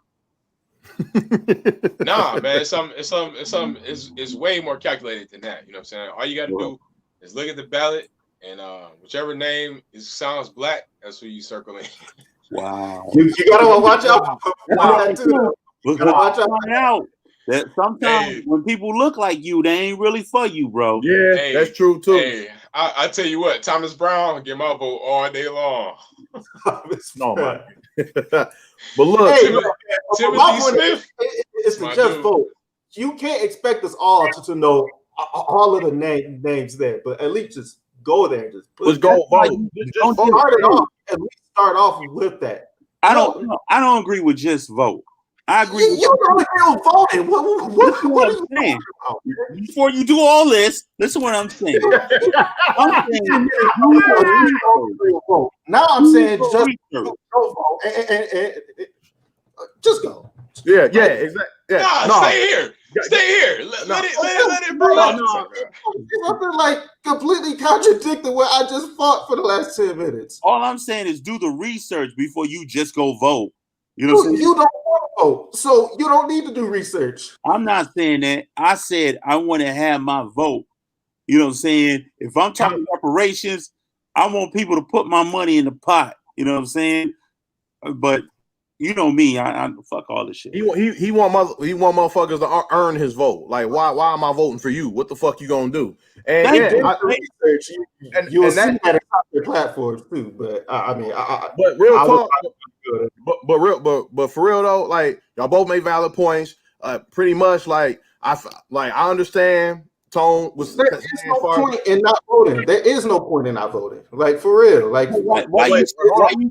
Nah, man, it's way more calculated than that. You know what I'm saying? All you got to do is look at the ballot, and whichever name sounds black, that's who you circle in. Wow. You gotta watch out. Watch out. That sometimes when people look like you, they ain't really for you, bro. Yeah, that's true too. Hey, I tell you what, Thomas Brown, get my vote all day long. No, man. But look, Timothy Smith. It's the just vote. You can't expect us all to know all of the names there, but at least just go there and just go vote. At least start off with that. I don't agree with just vote. I agree. You don't voting. What are you saying? Before you do all this, listen to what I'm saying. Now I'm saying just go vote and just go. Yeah, exactly. Yeah. Stay here. Let it brew up. Something like completely contradicting what I just fought for the last 10 minutes. All I'm saying is do the research before you just go vote. You know what I'm saying? You don't want to vote, so you don't need to do research. I'm not saying that. I said I want to have my vote. You know what I'm saying? If I'm talking reparations, I want people to put my money in the pot. You know what I'm saying? But you know me, I fuck all this shit. He want motherfuckers to earn his vote. Like, why am I voting for you? What the fuck you gonna do? And research, you will see that across your platforms too. But but real talk. But for real though, like y'all both made valid points. Pretty much, like I understand. Tone was. There is no point in not voting. There is no point in not voting. Like for real. Like why you say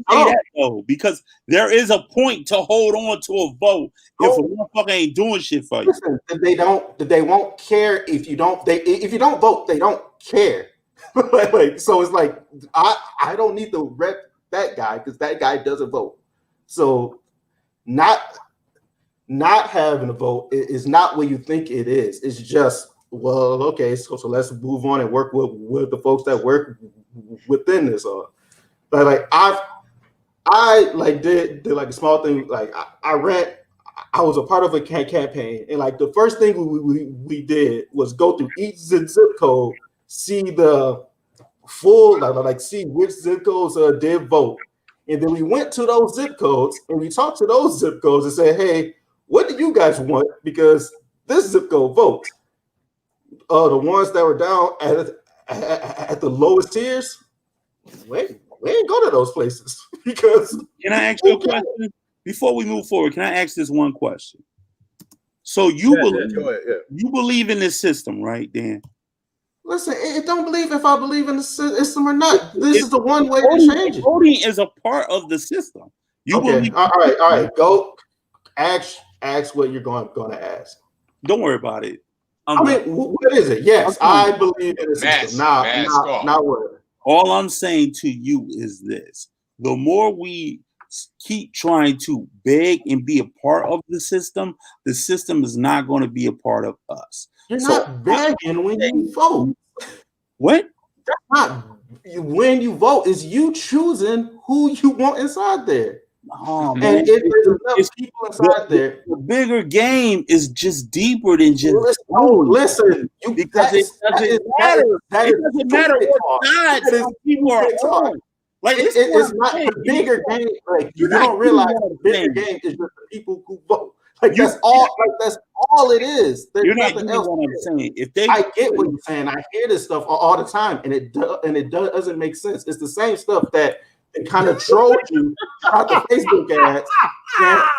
that though? Because there is a point to hold on to a vote if a motherfucker ain't doing shit for you. Listen, they won't care if you don't. If you don't vote, they don't care. So it's like I don't need to rep that guy because that guy doesn't vote. So not having a vote is not what you think it is. It's just, well, okay, so let's move on and work with the folks that work within this. But like I like did like a small thing. Like I I was a part of a campaign, and like the first thing we did was go through each zip code, see the full like see which zip codes did vote. And then we went to those zip codes and we talked to those zip codes and said, hey, what do you guys want? Because this zip code votes. The ones that were down at the lowest tiers, we ain't go to those places because. Can I ask you a question? Before we move forward, can I ask this one question? So you believe in this system, right, Dan? Listen, it don't believe if I believe in the system or not. This is the one way to change it. Voting is a part of the system. You believe? All right. Go ask what you're going to ask. Don't worry about it. What is it? Yes, I believe in the system. Not what. All I'm saying to you is this: the more we keep trying to beg and be a part of the system is not going to be a part of us. You're not begging when you vote. What? That's not when you vote. Is you choosing who you want inside there. Oh man, And if there's enough people inside there, the bigger game is just deeper than just listen. Because it doesn't matter. It doesn't matter what side people are on. Like it's not the bigger game. Like you don't realize the bigger game is just the people who vote. Like that's all. Like that's all it is. There's you're not nothing getting else. what I'm saying. I get what you're saying. I hear this stuff all the time, and it doesn't make sense. It's the same stuff that kind of trolled you out the Facebook ads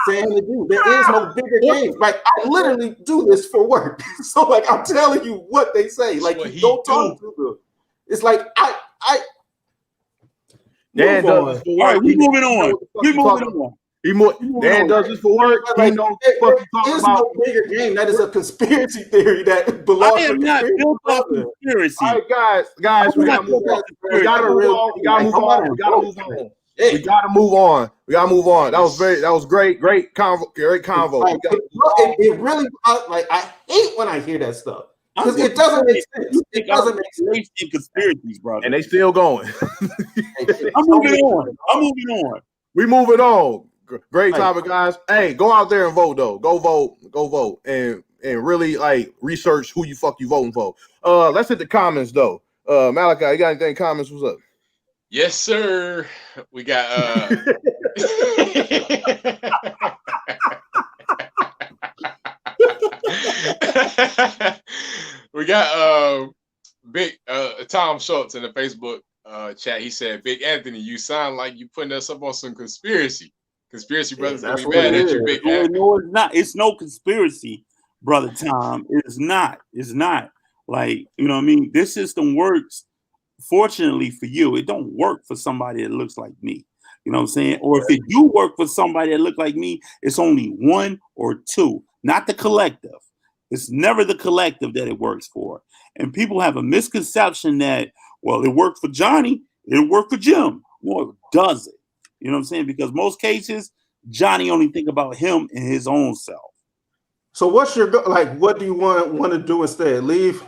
saying to do. There is no bigger game. Like I literally do this for work, so like I'm telling you what they say. Like you don't talk to them. It's like I. Dan does this for work. All right, we moving on. We moving on. Dan does this for work. Like, he knows what he's talking about. No bigger game. That is a conspiracy theory that belongs. I am not built off conspiracy. All right, guys, we gotta move on. We gotta move on. That was great convo. Like, it really like I hate when I hear that stuff. Because it doesn't make sense. It doesn't make sense. In conspiracies, bro. And they still going. I'm moving on. We moving on. Great topic, guys. Hey, go out there and vote though. Go vote, and really like research who you voting for. Let's hit the comments though. Malachi, you got anything comments? What's up? Yes, sir. We got we got big Tom Schultz in the Facebook chat. He said, "Big Anthony, you sound like you putting us up on some conspiracy brothers gonna be mad at you, Big Anthony." No, it's not. It's no conspiracy, brother Tom. It's not. Like, you know what I mean? This system works. Fortunately for you, it don't work for somebody that looks like me. You know what I'm saying? Or if it do work for somebody that look like me, it's only one or two, not the collective. It's never the collective that it works for. And people have a misconception that, well, it worked for Johnny, it'll work for Jim. Well, it doesn't. You know what I'm saying? Because most cases, Johnny only think about him and his own self. So what's your what do you want to do instead? Leave?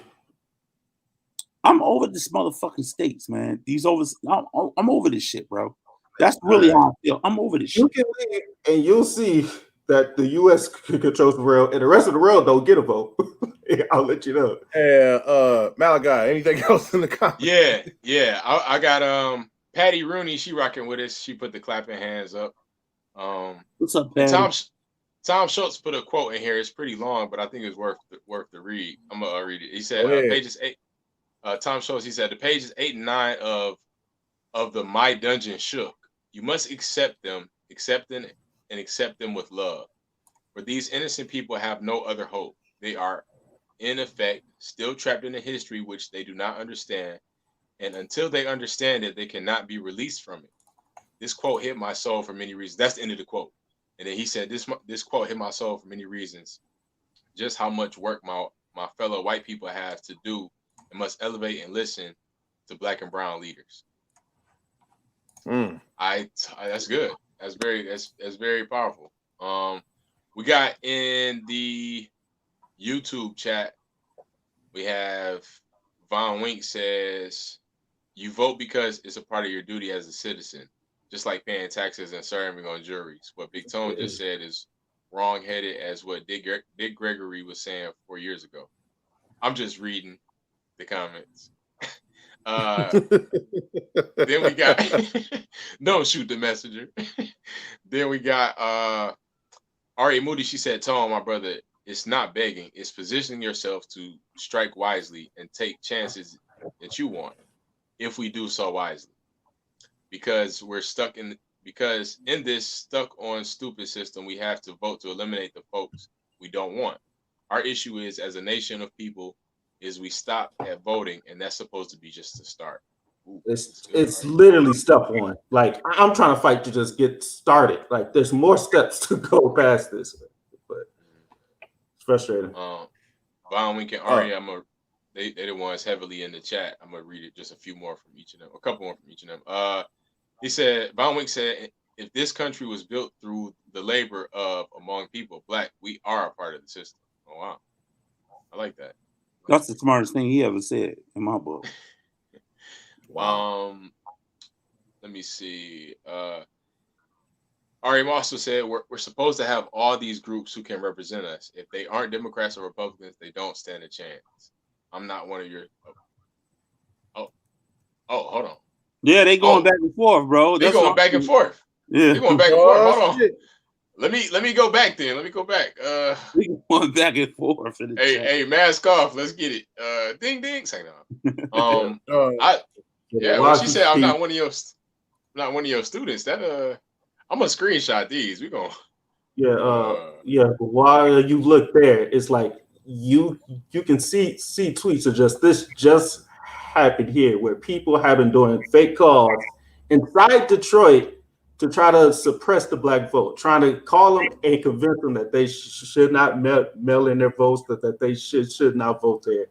I'm over this motherfucking states, man. I'm over this shit, bro. That's really how I feel. I'm over this shit. You can leave and you'll see that the U.S. controls the world and the rest of the world don't get a vote. I'll let you know. Yeah, Malachi, anything else in the comments? Yeah. I got Patty Rooney. She rocking with us. She put the clapping hands up. What's up, Patty? Tom Schultz put a quote in here. It's pretty long, but I think it's worth the read. I'm gonna read it. He said, pages 8. Tom Schultz. He said the pages 8 and 9 of the My Dungeon shook. You must accept them with love. For these innocent people have no other hope. They are, in effect, still trapped in a history which they do not understand, and until they understand it, they cannot be released from it. This quote hit my soul for many reasons. That's the end of the quote. And then he said, this quote hit my soul for many reasons. Just how much work my fellow white people have to do and must elevate and listen to Black and brown leaders. That's good. That's very powerful. We got in the YouTube chat, we have Von Wink says, you vote because it's a part of your duty as a citizen, just like paying taxes and serving on juries. What Big Tone just said is wrong-headed as what Dick Gregory was saying 4 years ago. I'm just reading the comments. Then we got don't shoot the messenger. Then we got R.A. Moody. She said, Tone, my brother, it's not begging, it's positioning yourself to strike wisely and take chances that you want, if we do so wisely. Because in this stuck on stupid system, we have to vote to eliminate the folks we don't want. Our issue is, as a nation of people, is we stop at voting, and that's supposed to be just a start. Ooh, it's literally step one. Like, I'm trying to fight to just get started. Like, there's more steps to go past this, but it's frustrating. Von Wink and Ari, they're the ones heavily in the chat. I'm gonna read it, just a couple more from each of them. He said, Von Wink said, if this country was built through the labor of among people, Black, we are a part of the system. Oh wow, I like that. That's the smartest thing he ever said in my book. Wow. Let me see. Ariam also said we're supposed to have all these groups who can represent us. If they aren't Democrats or Republicans, they don't stand a chance. I'm not one of your. Oh, hold on. Yeah, they going back and forth, bro. They going back and forth. Yeah, they going back and forth. Hold on. Shit. Let me go back then. Let me go back. We going back and forth. Hey, mask off. Let's get it. Ding ding. Say no. When she said I'm not one of your students, that I'm gonna screenshot these. We gonna. But while you look there, it's like you can see tweets of just happened here where people have been doing fake calls inside Detroit to try to suppress the black vote, trying to call them and convince them that they should not mail in their votes, that they should not vote there.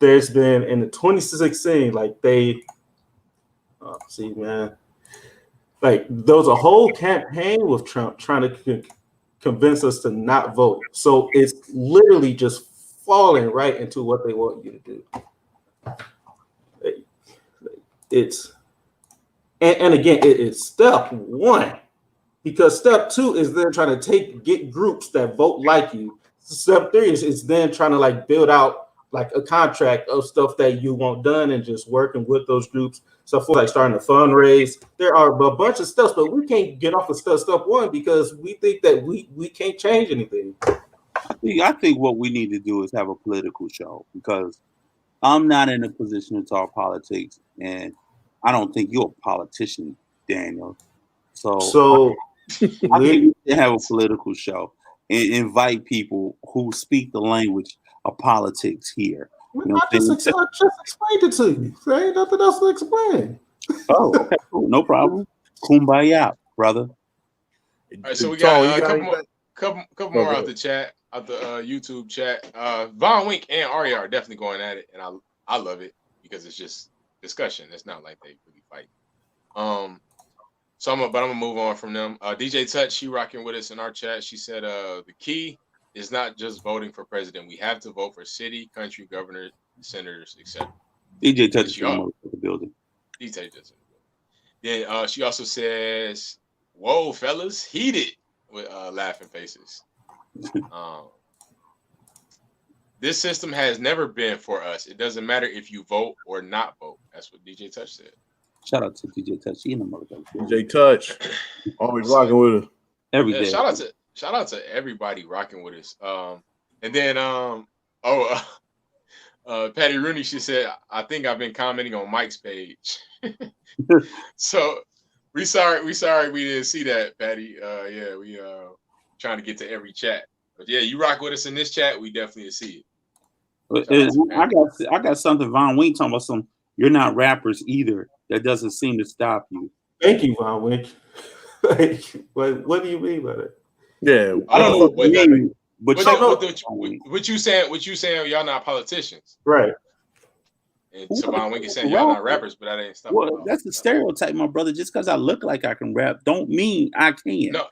There's been in the 2016, like there was a whole campaign with Trump trying to convince us to not vote. So it's literally just falling right into what they want you to do. And again, it's step one, because step two is then trying to get groups that vote like you. Step three is then trying to like build out like a contract of stuff that you want done and just working with those groups. So for like starting to fundraise, there are a bunch of steps, but we can't get off of step one because we think that we can't change anything. I think what we need to do is have a political show, because I'm not in a position to talk politics, and I don't think you're a politician, Daniel. So I think we should have a political show and invite people who speak the language of politics here. I just explained it to you. There ain't nothing else to explain. Oh, okay, cool. No problem. Kumbaya, brother. All right, so we got a couple more out the chat, out the YouTube chat. Von Wink and Arya are definitely going at it, and I love it because it's just discussion. It's not like they really fight. I'm gonna move on from them. DJ Touch, she rocking with us in our chat. She said the key is not just voting for president. We have to vote for city, country, governor, senators, etc. DJ Touch is in the building. DJ Touch. Then she also says, "Whoa, fellas, heated," with laughing faces. This system has never been for us. It doesn't matter if you vote or not vote. That's what DJ Touch said. Shout out to DJ Touch. He in the motherfucker. DJ Touch, always rocking with us every day. Shout out to everybody rocking with us. And then Patty Rooney, she said, I think I've been commenting on Mike's page. So we sorry we didn't see that, Patty. We trying to get to every chat. But yeah, you rock with us in this chat, we definitely see it. I got something Von Wink talking about you're not rappers either. That doesn't seem to stop you. Thank you, Von Wink. What do you mean by that? Yeah, I don't know what you mean, but what you saying? Y'all not politicians, right? And so Von Wink is saying y'all not rappers, but that ain't stuff. Well, that's the stereotype, my brother. Just because I look like I can rap, don't mean I can. No,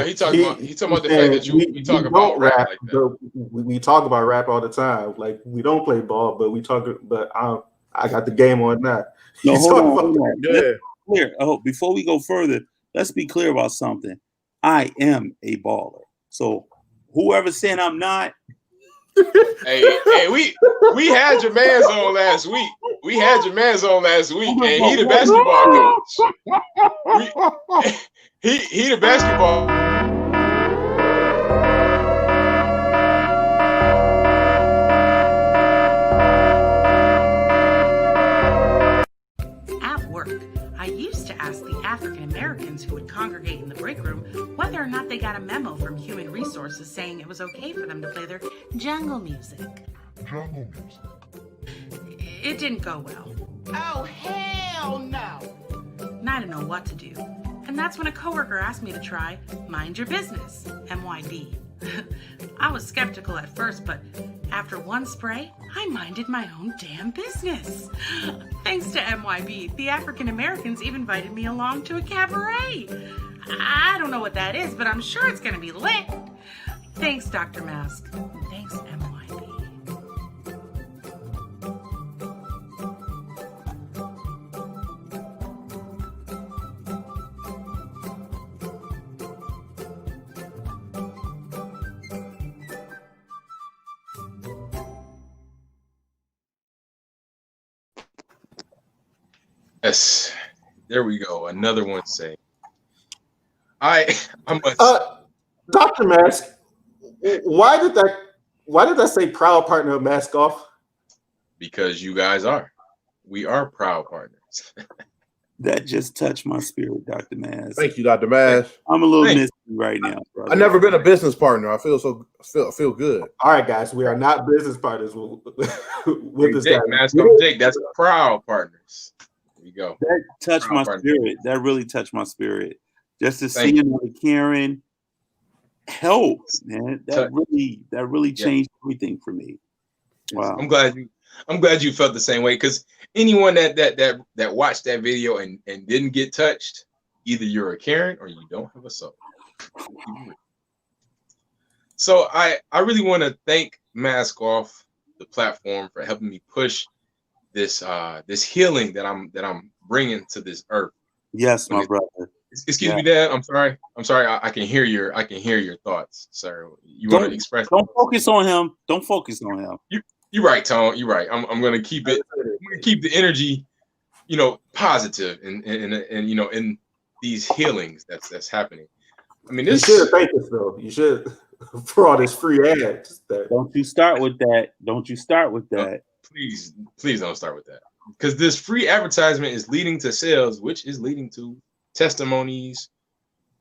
he talking about the fact that we talk about rap like that. We talk about rap all the time. Like we don't play ball, but we talk. But I got the game on that. No, hold on. Yeah. Clear. Before we go further, let's be clear about something. I am a baller. So whoever's saying I'm not. hey, we had your man's on last week. And he the basketball coach. He the basketball. African Americans who would congregate in the break room whether or not they got a memo from Human Resources saying it was okay for them to play their jungle music. It didn't go well. Oh, hell no! And I didn't know what to do. And that's when a coworker asked me to try Mind Your Business, MYB. I was skeptical at first, but after one spray, I minded my own damn business. Thanks to MYB, the African Americans even invited me along to a cabaret. I don't know what that is, but I'm sure it's gonna be lit. Thanks, Dr. Mask. Thanks, MYB. Yes. There we go. Another one saying, I'm a, Dr. Mask, why did that say proud partner of Mask Off? because you guys are. We are proud partners. That just touched my spirit, Dr. Mask. Thank you, Dr. Mask. I'm a little Thank misty right now, brother. I've never been a business partner. I feel good. All right, guys, we are not business partners with this Jake, guy. Mask on Jake, that's proud partners. There you go. That touched Proud my partner. spirit. That really touched my spirit. Just to Thank see another Karen help, man. That really changed everything for me. Wow. I'm glad you felt the same way, because anyone that watched that video and didn't get touched, either you're a Karen or you don't have a soul. So I really want to thank Mask Off, the platform, for helping me push this healing that I'm bringing to this earth. Yes, my brother. Excuse me, Dad. I'm sorry. I can hear your thoughts, sir. You want to express? Don't focus on him. Don't focus on him. You're right, Tone. You're right. I'm gonna keep it. I'm gonna keep the energy, positive and in these healings that's happening. I mean, this. You should thank us though. You should for all this free ads. Don't you start with that. Please don't start with that, because this free advertisement is leading to sales, which is leading to testimonies.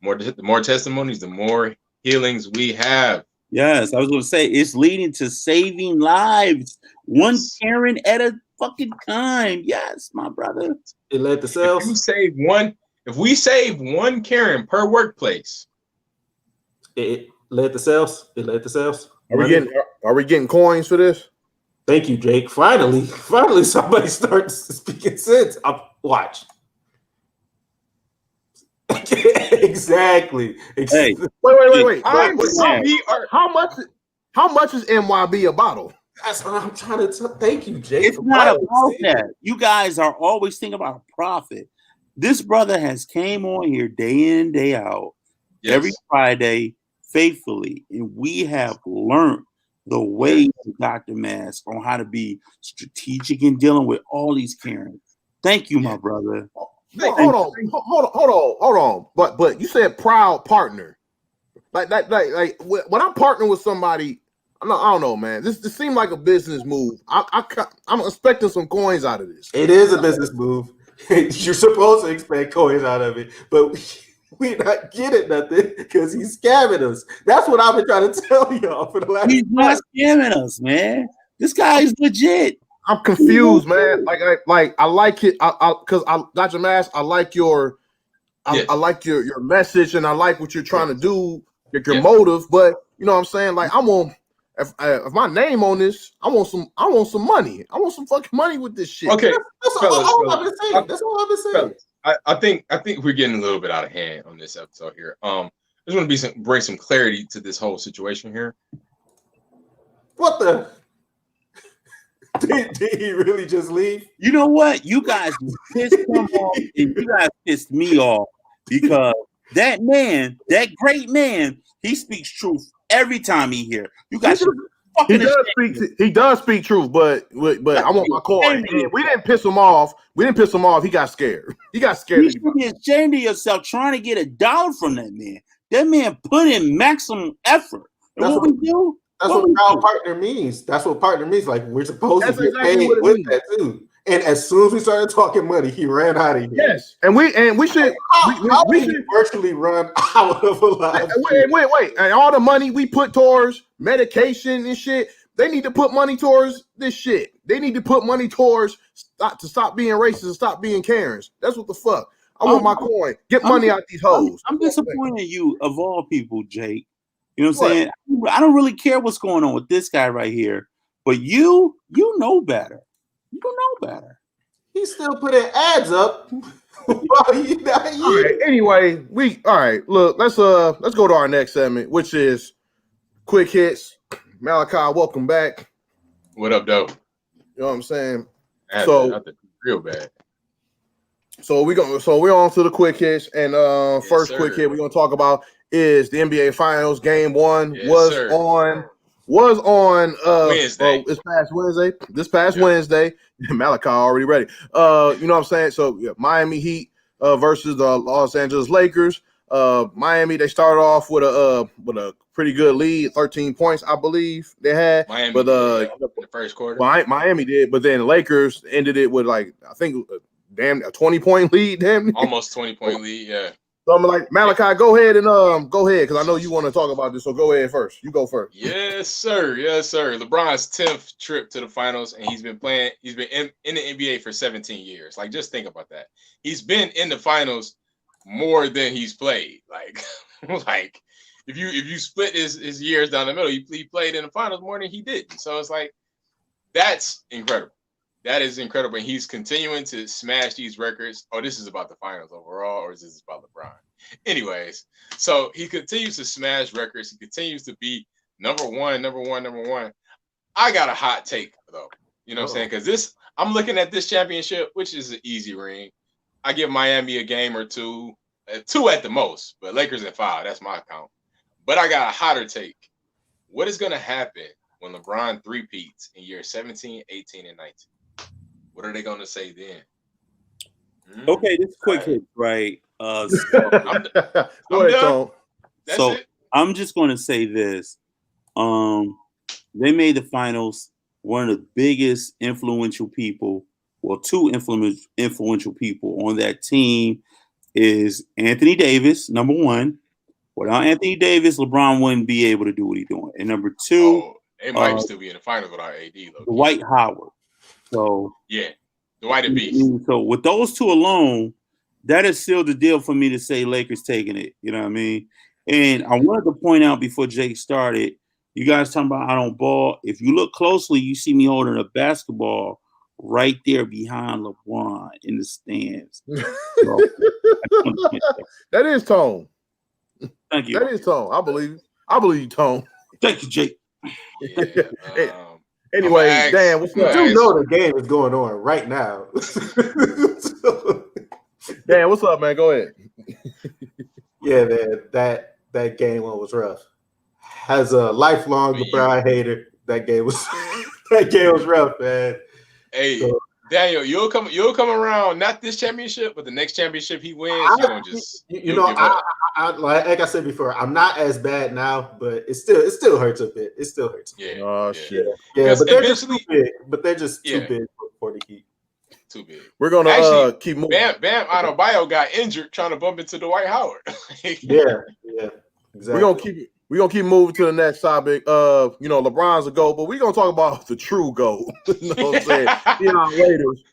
More testimonies, the more healings we have. Yes, I was going to say it's leading to saving lives, one Karen at a fucking time. Yes, my brother. It led to sales. If we save one Karen per workplace, it led to sales. Are we getting coins for this? Thank you, Jake. Finally, somebody starts speaking sense. Watch. Exactly. Hey, wait. How much is MYB a bottle? That's what I'm trying to thank you, Jake. It's not about that. You guys are always thinking about a profit. This brother has came on here day in, day out, every Friday, faithfully, and we have learned the ways of Dr. Mask on how to be strategic in dealing with all these Karens. Thank you, my brother. Hold on. But you said proud partner. Like when I'm partnering with somebody, I don't know, man. This seemed like a business move. I'm expecting some coins out of this. It is a business move. You're supposed to expect coins out of it, but we're not getting nothing because he's scamming us. That's what I've been trying to tell y'all for the last. He's not scamming us, man. This guy is legit. I'm confused, man. I like it. Because Dr. Mask, I like your message, and I like what you're trying to do, your motive. But you know what I'm saying? Like, I want if my name on this, I want some money. I want some fucking money with this shit. Okay, that's all I've been saying. That's all I've been saying. I think we're getting a little bit out of hand on this episode here. I just want to bring some clarity to this whole situation here. What the? Did he really just leave? You know what? You guys pissed him off, and you guys pissed me off because that man, that great man, he speaks truth every time he here. You guys, he does speak truth, but I want my coin. We didn't piss him off. He got scared. He got scared. You should be ashamed of yourself trying to get $1 from that man. That man put in maximum effort. And what we do? That's what proud partner means. That's what partner means. Like, we're supposed to get paid with that too. And as soon as we started talking money, he ran out of here. Yes, and we should. We should virtually run out of a life. Wait! And all the money we put towards medication and shit, they need to put money towards this shit. They need to put money towards to stop being racist and stop being Karens. That's what the fuck. I want my coin. Get money out these hoes. I'm disappointed in you, of all people, Jake. You know what I'm saying? I don't really care what's going on with this guy right here, but you know better. You know better. He's still putting ads up. All right, anyway, look, let's go to our next segment, which is quick hits. Malachi, welcome back. What up, though? You know what I'm saying? Real bad. So we're on to the quick hits, and first quick hit we're gonna talk about is the NBA Finals. Game 1 was on was on Wednesday. This past Wednesday. Malachi already ready. You know what I'm saying? So yeah, Miami Heat versus the Los Angeles Lakers. Miami, they started off with a pretty good lead, 13 points, I believe they had. Miami but did, in the first quarter. Miami did, but then the Lakers ended it with like I think a 20-point lead. Damn, almost 20-point lead. Yeah. So I'm like, Malachi, go ahead because I know you want to talk about this. So go ahead first. You go first. Yes, sir. Yes, sir. LeBron's 10th trip to the finals, and he's been in the NBA for 17 years. Like, just think about that. He's been in the finals more than he's played. Like, like if you split his years down the middle, he played in the finals more than he didn't. So it's like, that's incredible. That is incredible. And he's continuing to smash these records. Oh, this is about the finals overall, or is this about LeBron? Anyways, so he continues to smash records. He continues to be number one. I got a hot take, though. You know what I'm saying? Because I'm looking at this championship, which is an easy ring. I give Miami a game or two at the most, but Lakers in 5. That's my count. But I got a hotter take. What is going to happen when LeBron three-peats in year 17, 18, and 19? What are they going to say then? Okay, this quick hit, right? I'm done. I'm just going to say this. They made the finals. One of the biggest influential people, well, two influential people on that team is Anthony Davis, number one. Without Anthony Davis, LeBron wouldn't be able to do what he's doing. And number two, they might still be in the finals without AD. Dwight Howard. So yeah, Dwight and Beast. So with those two alone, that is still the deal for me to say Lakers taking it. You know what I mean? And I wanted to point out before Jake started, you guys talking about I don't ball. If you look closely, you see me holding a basketball right there behind LeBron in the stands. So, that is Tone. Thank you. That is Tone. I believe you, Tone. Thank you, Jake. Yeah, anyway, Dan, what's up? You know the game is going on right now. Dan, what's up, man? Go ahead. Yeah, man, that game one was rough. As a lifelong LeBron hater, that game was rough, man. Hey, so, Daniel, you'll come around. Not this championship, but the next championship he wins. You're gonna just I like I said before, I'm not as bad now, but it still hurts a bit. It still hurts. Yeah. Oh shit. Yeah, but they're just too big. But they're just too big for the Heat. Too big. We're gonna keep moving. Bam Adebayo got injured trying to bump into Dwight Howard. Yeah, exactly. We're gonna keep moving to the next topic. LeBron's a GOAT, but we're gonna talk about the true GOAT. You know what I'm saying? Deion Waiters.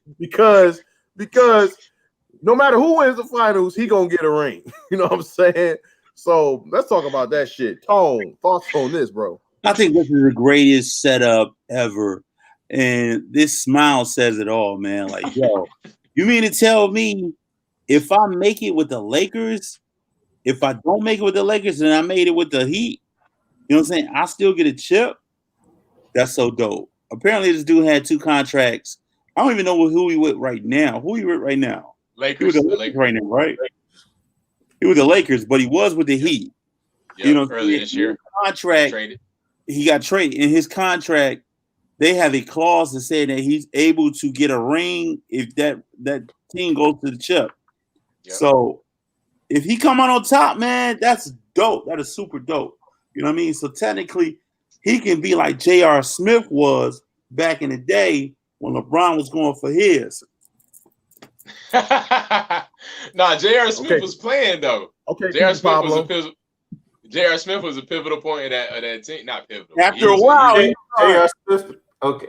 Because no matter who wins the finals, he gonna get a ring. You know what I'm saying? So let's talk about that shit. Tone, thoughts on this, bro? I think this is the greatest setup ever. And this smile says it all, man. Like, yo, you mean to tell me if I make it with the Lakers, if I don't make it with the Lakers and I made it with the Heat, you know what I'm saying? I still get a chip. That's so dope. Apparently, this dude had 2 contracts. I don't even know who he with right now. Who he with right now? Lakers. He with the Lakers right now, right? He with the Lakers, but he was with the Heat. Yep, you know, earlier this year. Contract. He got traded. In his contract, they have a clause that said that he's able to get a ring if that team goes to the chip. Yep. So if he come out on top, man, that's dope. That is super dope. You know what I mean? So technically, he can be like J.R. Smith was back in the day when LeBron was going for his. Nah, J.R. Smith was playing though. Okay, J.R. Smith was a pivotal point of that team. Not pivotal. After a while, J.R. Smith. Okay.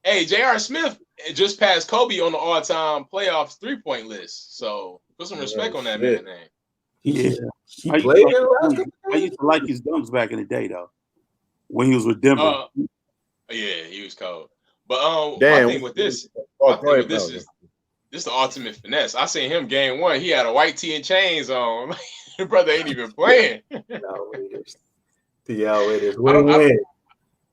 Hey, J.R. Smith just passed Kobe on the all-time playoffs 3-point list. So put some respect on that man's name. Yeah. He played I used to like his dunks back in the day, though, when he was with Denver. Yeah, he was cold. But Damn. my thing with this, is this the ultimate finesse. I seen him game 1. He had a white tee and chains on. Your brother ain't even playing. The outwaiters.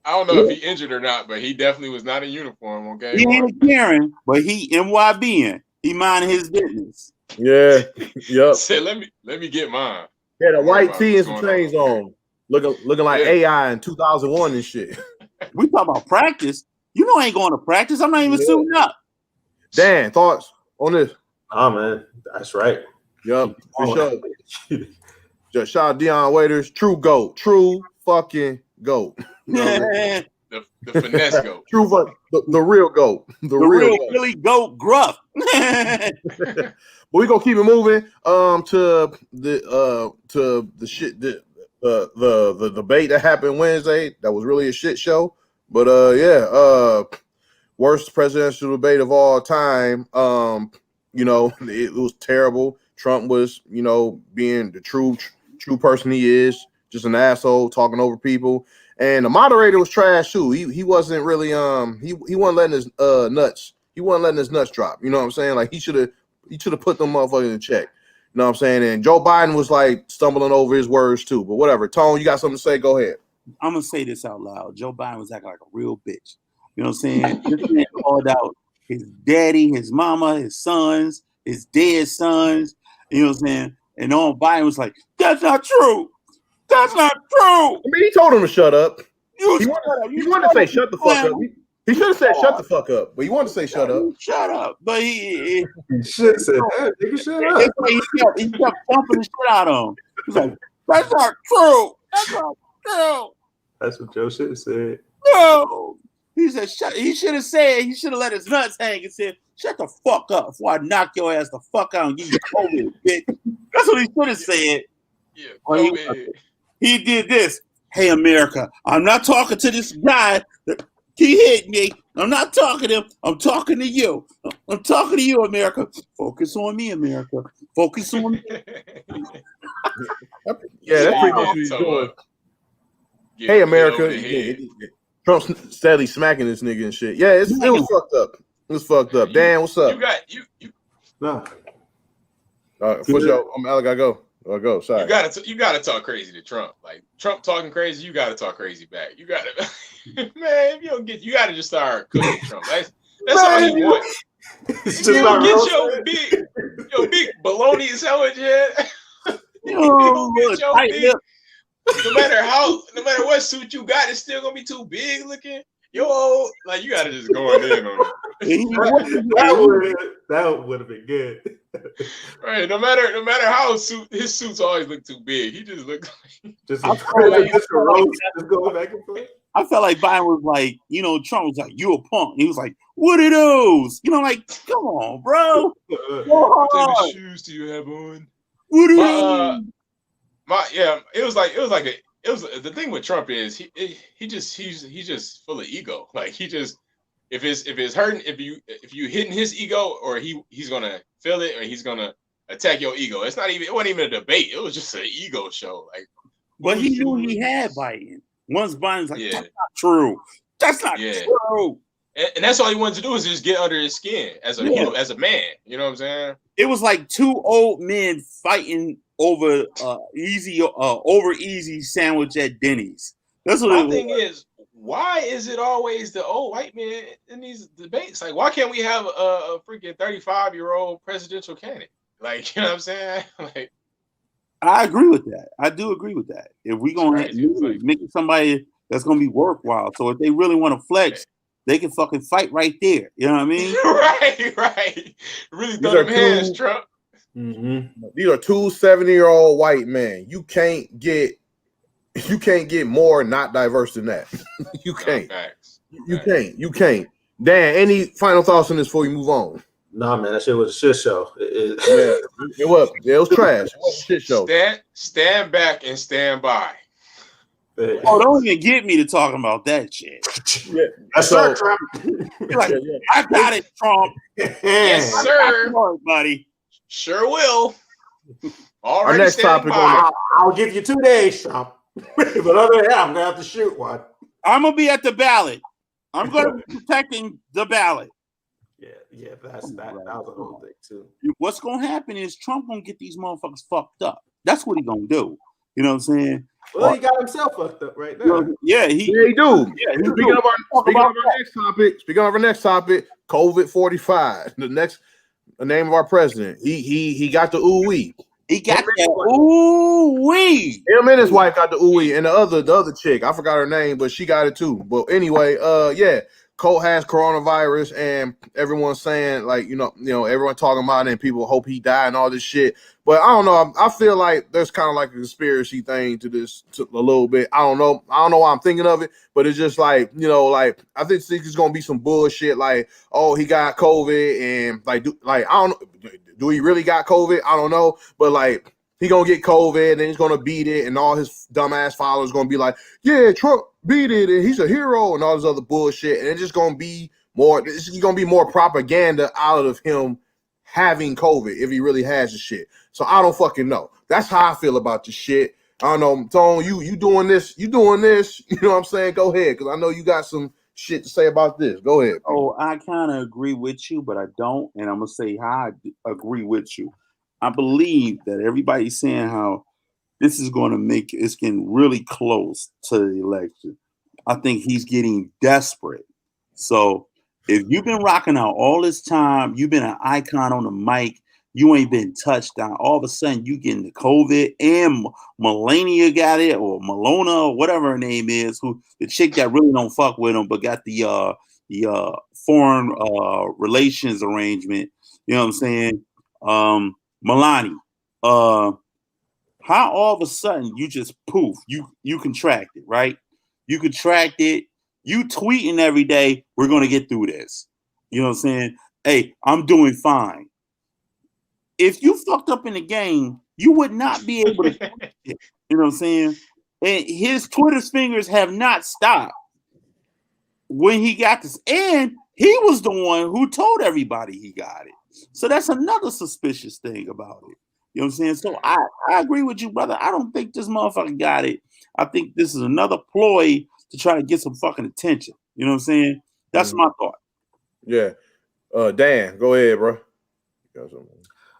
I don't know if he injured or not, but he definitely was not in uniform. Okay, he ain't caring, but he MYBing. He minding his business. Yeah. Yep. Said, let me get mine. Yeah, the white tee and some chains on. looking like AI in 2001 and shit. We talk about practice. You know, I ain't going to practice. I'm not even suiting up. Dan, thoughts on this? Oh man, that's right. Yup, for sure. Just shout out Deion Waiters, true GOAT, true fucking GOAT. The finesse GOAT. True, the real GOAT. The real GOAT. Really GOAT gruff. But we gonna keep it moving. To the shit the debate that happened Wednesday. That was really a shit show. But worst presidential debate of all time. You know, it was terrible. Trump was, you know, being the true person he is, just an asshole talking over people. And the moderator was trash too. He wasn't really he wasn't letting his nuts drop. You know what I'm saying? Like he should have put them motherfuckers in check. You know what I'm saying? And Joe Biden was like stumbling over his words too. But whatever. Tone, you got something to say? Go ahead. I'm gonna say this out loud. Joe Biden was acting like a real bitch. You know what I'm saying? This man called out his daddy, his mama, his sons, his dead sons. You know what I'm saying? And on Biden was like, "That's not true. That's not true." I mean, he told him to shut up. He wanted to say shut the fuck up. He should have said shut the fuck up, but he wanted to say shut up. Shut up. But he should have said that. Nigga, shut up. He kept thumping the shit out of him. He's like, "That's not true. That's not true." That's what Joe should have said. No. He said, he should have let his nuts hang and said, "Shut the fuck up before I knock your ass the fuck out and give you COVID, bitch." That's what he should have said. Yeah, he did this. "Hey, America, I'm not talking to this guy that he hit me. I'm not talking to him. I'm talking to you. I'm talking to you, America. Focus on me, America. Focus on me." Yeah, that's pretty much what he's doing. Hey, America. Trump's steadily smacking this nigga and shit. Yeah, it was fucked up. It was fucked up. Dan, what's up? You. No. For sure. I gotta go. I'll go. Sorry. You gotta talk crazy to Trump. Like Trump talking crazy, you gotta talk crazy back. You gotta, man. If you don't get, you gotta just start cooking Trump. That's all he wants. You don't get your big bologna sandwich head. No matter what suit you got, it's still gonna be too big looking. Yo, like you gotta just go in on it. That would have been good. Right. No matter how his suits always look too big. He just looked like just going back and forth. I felt like Biden was like, you know, Trump was like, "You a punk." He was like, "What are those?" You know, like, come on, bro. What type of shoes do you have on? What are those? The thing with Trump is he's just full of ego. Like he just if it's hurting, if you hitting his ego, or he's gonna feel it, or he's gonna attack your ego. It wasn't even a debate. It was just an ego show. Like, but he knew he had Biden. Once Biden's like, "That's not true. That's not true." And that's all he wanted to do is just get under his skin as a man. You know what I'm saying? It was like two old men fighting over easy sandwich at Denny's. That's what my thing is. Why is it always the old white man in these debates? Like, why can't we have a freaking 35-year-old presidential candidate? Like, you know what I'm saying? Like, I agree with that. I do agree with that. If we gonna make somebody that's gonna be worthwhile, so if they really want to flex, they can fucking fight right there. You know what I mean? Right. Really throw them hands, Trump. Mm-hmm. These are two 70-year-old white men. You can't get more not diverse than that. You can't. You can't. Dan, any final thoughts on this before we move on? Nah, man, that shit was a shit show. It was trash. It was a shit show. Stand back and stand by. Oh, don't even get me to talking about that shit. Yeah. Yes, sir, Trump. Like, I got it, Trump. Yes, sir, buddy. Sure will. Our next topic. I'll give you 2 days, Trump. But other than that, I'm gonna have to shoot one. I'm gonna be at the ballot. I'm gonna be protecting the ballot. Yeah, that was the whole thing too. What's gonna happen is Trump gonna get these motherfuckers fucked up. That's what he gonna do. You know what I'm saying? Well, he got himself fucked up right now. Yeah, he do. Yeah, speaking of our next topic, COVID-45. The name of our president. He got the ooh-wee. He got that ooh-wee. Him and his wife got the ooey, and the other chick, I forgot her name, but she got it too. But anyway, yeah, Colt has coronavirus, and everyone's saying like, everyone talking about it, and people hope he died and all this shit. But I don't know. I feel like there's kind of like a conspiracy thing to this a little bit. I don't know why I'm thinking of it, but it's just like, like I think it's gonna be some bullshit like, oh, he got COVID, and I don't know, do he really got COVID? I don't know, but like, he gonna get COVID and he's gonna beat it, and all his dumbass followers gonna be like, yeah, Trump beat it and he's a hero and all this other bullshit. And it's just gonna be more. It's gonna be more propaganda out of him having COVID if he really has the shit. So I don't fucking know. That's how I feel about the shit. I don't know, Tone. You doing this? You know what I'm saying? Go ahead, because I know you got some shit to say about this. Go ahead. Oh, I kind of agree with you, but I don't, and I'm gonna say how I agree with you. I believe that everybody's saying how this is going to make it's getting really close to the election. I think he's getting desperate. So if you've been rocking out all this time, you've been an icon on the mic, you ain't been touched down. All of a sudden, you getting the COVID, and Melania got it, or Malona, or whatever her name is, who the chick that really don't fuck with him, but got the foreign relations arrangement. You know what I'm saying? Milani. How all of a sudden you just poof, you contracted, right? You contracted, you tweeting every day, we're gonna get through this. You know what I'm saying? Hey, I'm doing fine. If you fucked up in the game, you would not be able to tweet it. You know what I'm saying? And his Twitter's fingers have not stopped when he got this. And he was the one who told everybody he got it. So that's another suspicious thing about it. You know what I'm saying? So I agree with you, brother. I don't think this motherfucker got it. I think this is another ploy to try to get some fucking attention. You know what I'm saying? That's my thought. Yeah. Dan, go ahead, bro.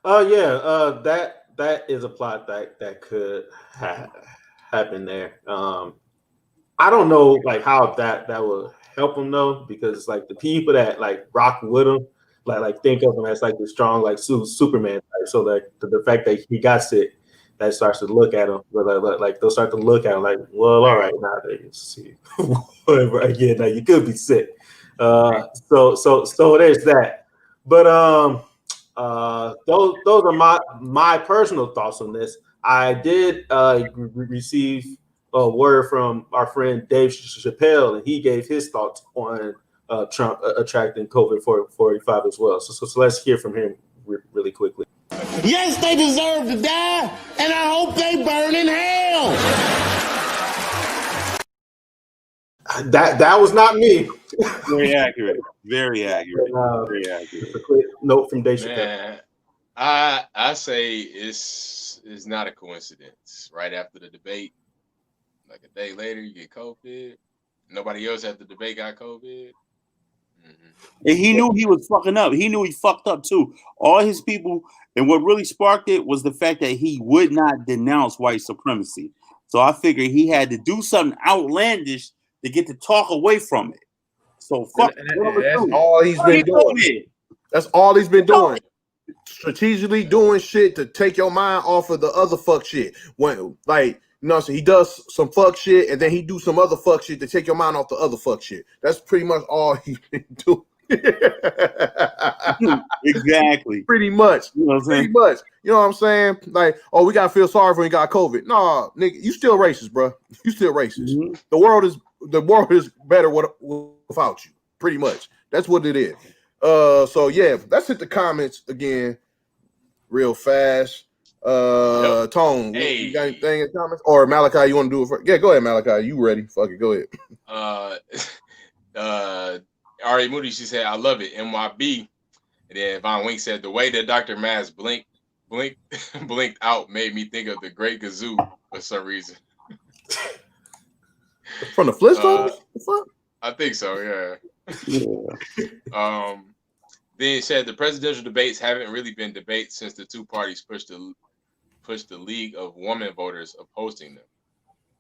That is a plot that could happen there. I don't know like how that will help him though, because it's like the people that like rock with him, like think of him as like the strong like Superman type. So like the fact that he got sick, that starts to look at him, like they'll start to look at him like, well, all right, now they see whatever. Again, now you could be sick. So there's that. But those are my personal thoughts on this. I did receive a word from our friend Dave Chappelle, and he gave his thoughts on Trump attracting COVID-45 as well. So let's hear from him really quickly. Yes, they deserve to die, and I hope they burn in hell. That was not me. Very accurate. Very accurate. Very accurate. A quick note from Dave Chappelle. I say it's not a coincidence. Right after the debate, like a day later, you get COVID. Nobody else at the debate got COVID. Mm-hmm. And he knew he was fucking up. He knew he fucked up too. All his people, and what really sparked it was the fact that he would not denounce white supremacy. So I figured he had to do something outlandish to get the talk away from it. So fuck. That's all he's been doing. That's all he's been doing. Strategically doing shit to take your mind off of the other fuck shit. When so he does some fuck shit and then he do some other fuck shit to take your mind off the other fuck shit. That's pretty much all he's been doing. Exactly. Pretty much. You know what I'm saying? Pretty much. You know what I'm saying? Like, oh, we gotta feel sorry for when he got COVID. No, nigga, you still racist, bro. You still racist. Mm-hmm. The world is better without you. Pretty much. That's what it is. So yeah, let's hit the comments again real fast. Tone, you got anything in comments? Or Malachi, you want to do it first? Yeah, go ahead, Malachi. You ready? Fuck it, go ahead. Ari Moody, she said, I love it. MYB. And then Von Wink said, the way that Dr. Maz blinked out made me think of the Great Gazoo for some reason. From the Flintstones? I think so, yeah. Then it said the presidential debates haven't really been debates since the two parties pushed the League of Women Voters of hosting them.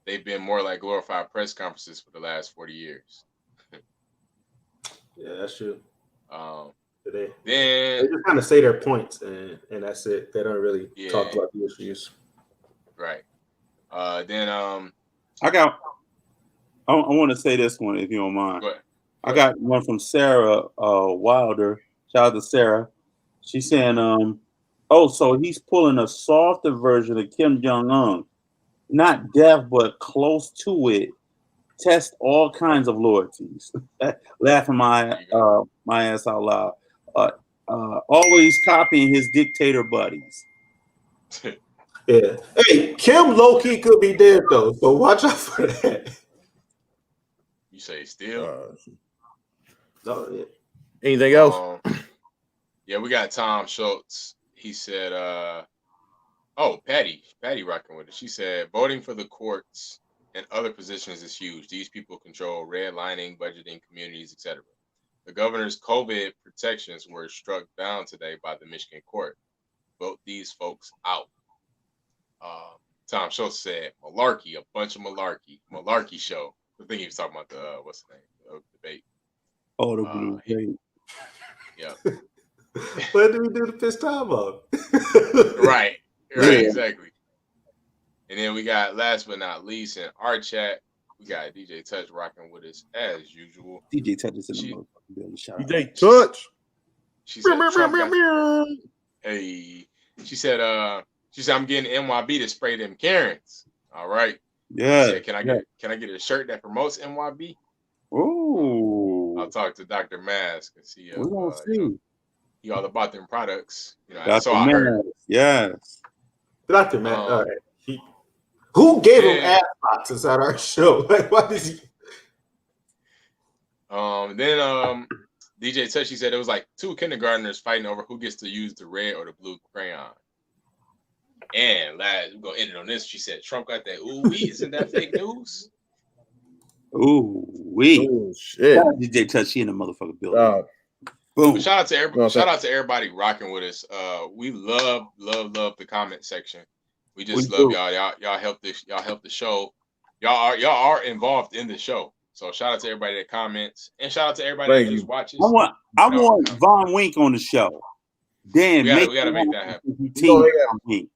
They've been more like glorified press conferences for the last 40 years. Yeah, that's true. They Then just kind of say their points and that's it. They don't really talk yeah, about the issues. right. Then I want to say this one if you don't mind. go ahead. I got one from Sarah Wilder. Shout out to Sarah. She's saying, oh, so he's pulling a softer version of Kim Jong-un. Not deaf, but close to it. Test all kinds of loyalties. Laughing my ass out loud. Always copying his dictator buddies. Yeah. Hey, Kim low-key could be dead though, so watch out for that. You say still? Oh, yeah. Anything else? Yeah, we got Tom Schultz. He said, Patty rocking with it. She said, voting for the courts and other positions is huge. These people control redlining, budgeting, communities, etc. The governor's COVID protections were struck down today by the Michigan court. Vote these folks out. Tom Schultz said, malarkey, a bunch of malarkey show. I think he was talking about the, what's the name, the debate. Oh, the blue debate. Yeah. What did we do to piss Tom off? Right, exactly. And then we got, last but not least, in our chat, we got DJ Touch rocking with us as usual. DJ Touch is in the motherfucking building. DJ Touch. She said, hey, she said, I'm getting NYB to spray them Karens. All right. Yeah. Said, can I get a shirt that promotes NYB? Oh. I'll talk to Dr. Mask and see. We gonna see. He all about them products. You know, Dr. that's all I heard. Yes. Dr. Mask. All right. Who gave him ass boxes at our show? Like, what is he? Then DJ Touchy said it was like two kindergartners fighting over who gets to use the red or the blue crayon. And last, we're gonna end it on this. She said Trump got that ooh wee. Isn't that fake news? Ooh wee. Oh shit. DJ Touch, she in the motherfucking building. Boom. Shout out to everybody. Shout out to everybody rocking with us. We love the comment section. We just love y'all. Y'all help this. Y'all help the show. Y'all are involved in the show. So shout out to everybody that comments, and shout out to everybody that just watches. I want Von Wink on the show. Damn, we gotta make that happen.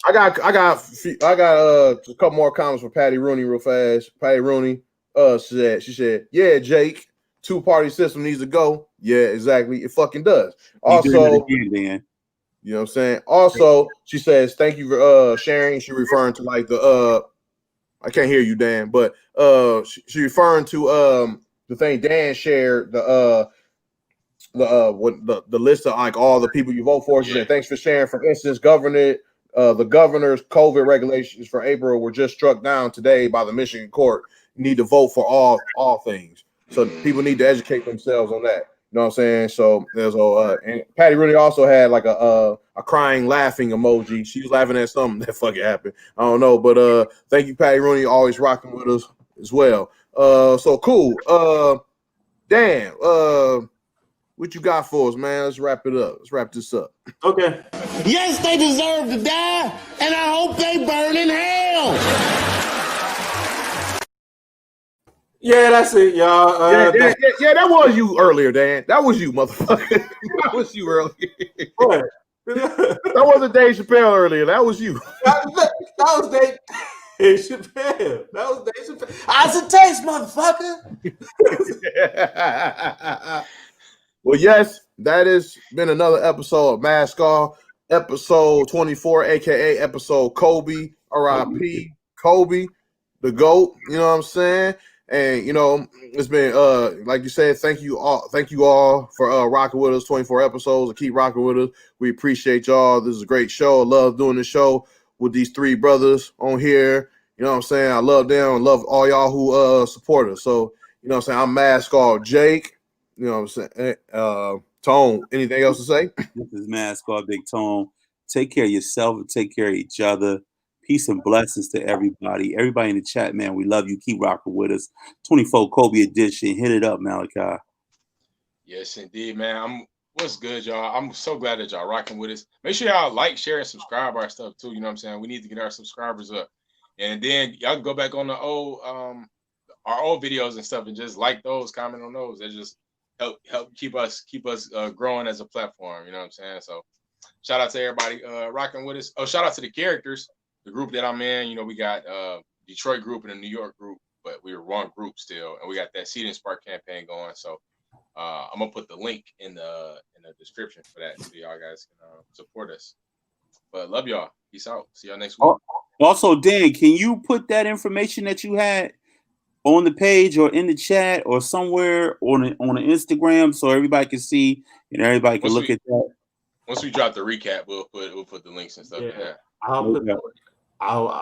I got a couple more comments from Patty Rooney real fast. Patty Rooney she said, yeah, Jake, two-party system needs to go. Yeah, exactly. It fucking does. Also, you know what I'm saying? Also, she says, thank you for sharing. She referring to like the I can't hear you, Dan, but she referring to the thing Dan shared, the list of like all the people you vote for. She said, thanks for sharing. For instance, the governor's COVID regulations for April were just struck down today by the Michigan court. You need to vote for all things. So people need to educate themselves on that. You know what I'm saying? So there's and Patty Rooney also had like a crying, laughing emoji. She was laughing at something that fucking happened. I don't know, but thank you, Patty Rooney, always rocking with us as well. So cool. Dan, what you got for us, man? Let's wrap it up. Let's wrap this up. Okay. Yes, they deserve to die, and I hope they burn in hell. Yeah, that's it, y'all. Yeah, that was you earlier, Dan. That was you, motherfucker. That was you earlier. What? That wasn't Dave Chappelle earlier. That was you. That was Dave Chappelle. That was Dave Chappelle. How's it taste, motherfucker? Well, yes, that has been another episode of Mask Off, episode 24, aka episode Kobe, R.I.P. Kobe, the GOAT. You know what I'm saying? And you know, it's been like you said, thank you all for rocking with us 24 episodes and keep rocking with us. We appreciate y'all. This is a great show. I love doing the show with these three brothers on here. You know what I'm saying? I love them and love all y'all who support us. So, you know what I'm saying? I'm Mask Off Jake. You know what I'm saying? Tone, anything else to say? This is Mask Off Big Tone. Take care of yourself and take care of each other. Peace and blessings to everybody. Everybody in the chat, man, we love you. Keep rocking with us. 24 Kobe edition. Hit it up, Malachi. Yes, indeed, man. What's good, y'all? I'm so glad that y'all rocking with us. Make sure y'all like, share, and subscribe our stuff too. You know what I'm saying? We need to get our subscribers up. And then y'all can go back on the old our old videos and stuff and just like those, comment on those. They're just help keep us growing as a platform. You know what I'm saying? So shout out to everybody rocking with us. Oh, shout out to the characters, the group that I'm in. You know, we got Detroit group and a New York group, but we were one group still, and we got that Seed and Spark campaign going. So I'm gonna put the link in the description for that, so y'all guys can support us. But love y'all. Peace out. See y'all next week. Also, Dan, can you put that information that you had on the page or in the chat or somewhere on the Instagram so everybody can see and everybody can look at that? Once we drop the recap, we'll put the links and stuff. Yeah, I'll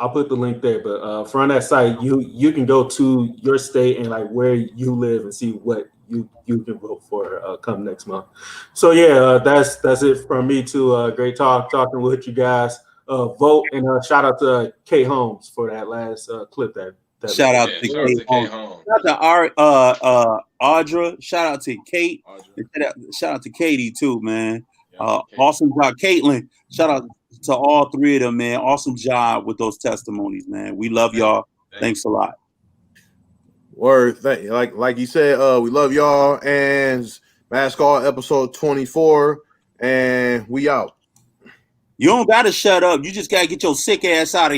put the link there. But from that site, you can go to your state and like where you live and see what you can vote for come next month. So yeah, that's it from me too. Great talking with you guys. Vote and shout out to Kate Holmes for that last clip that shout out to Kate Holmes. Shout out to Audra. Shout out to Kate. Shout out to Katie too, man. Awesome job, Caitlin. Shout out to all three of them, man. Awesome job with those testimonies, man. We love y'all. Thanks a lot. Word, like you said, we love y'all. And Mask Off episode 24, and we out. You don't gotta shut up. You just gotta get your sick ass out of here.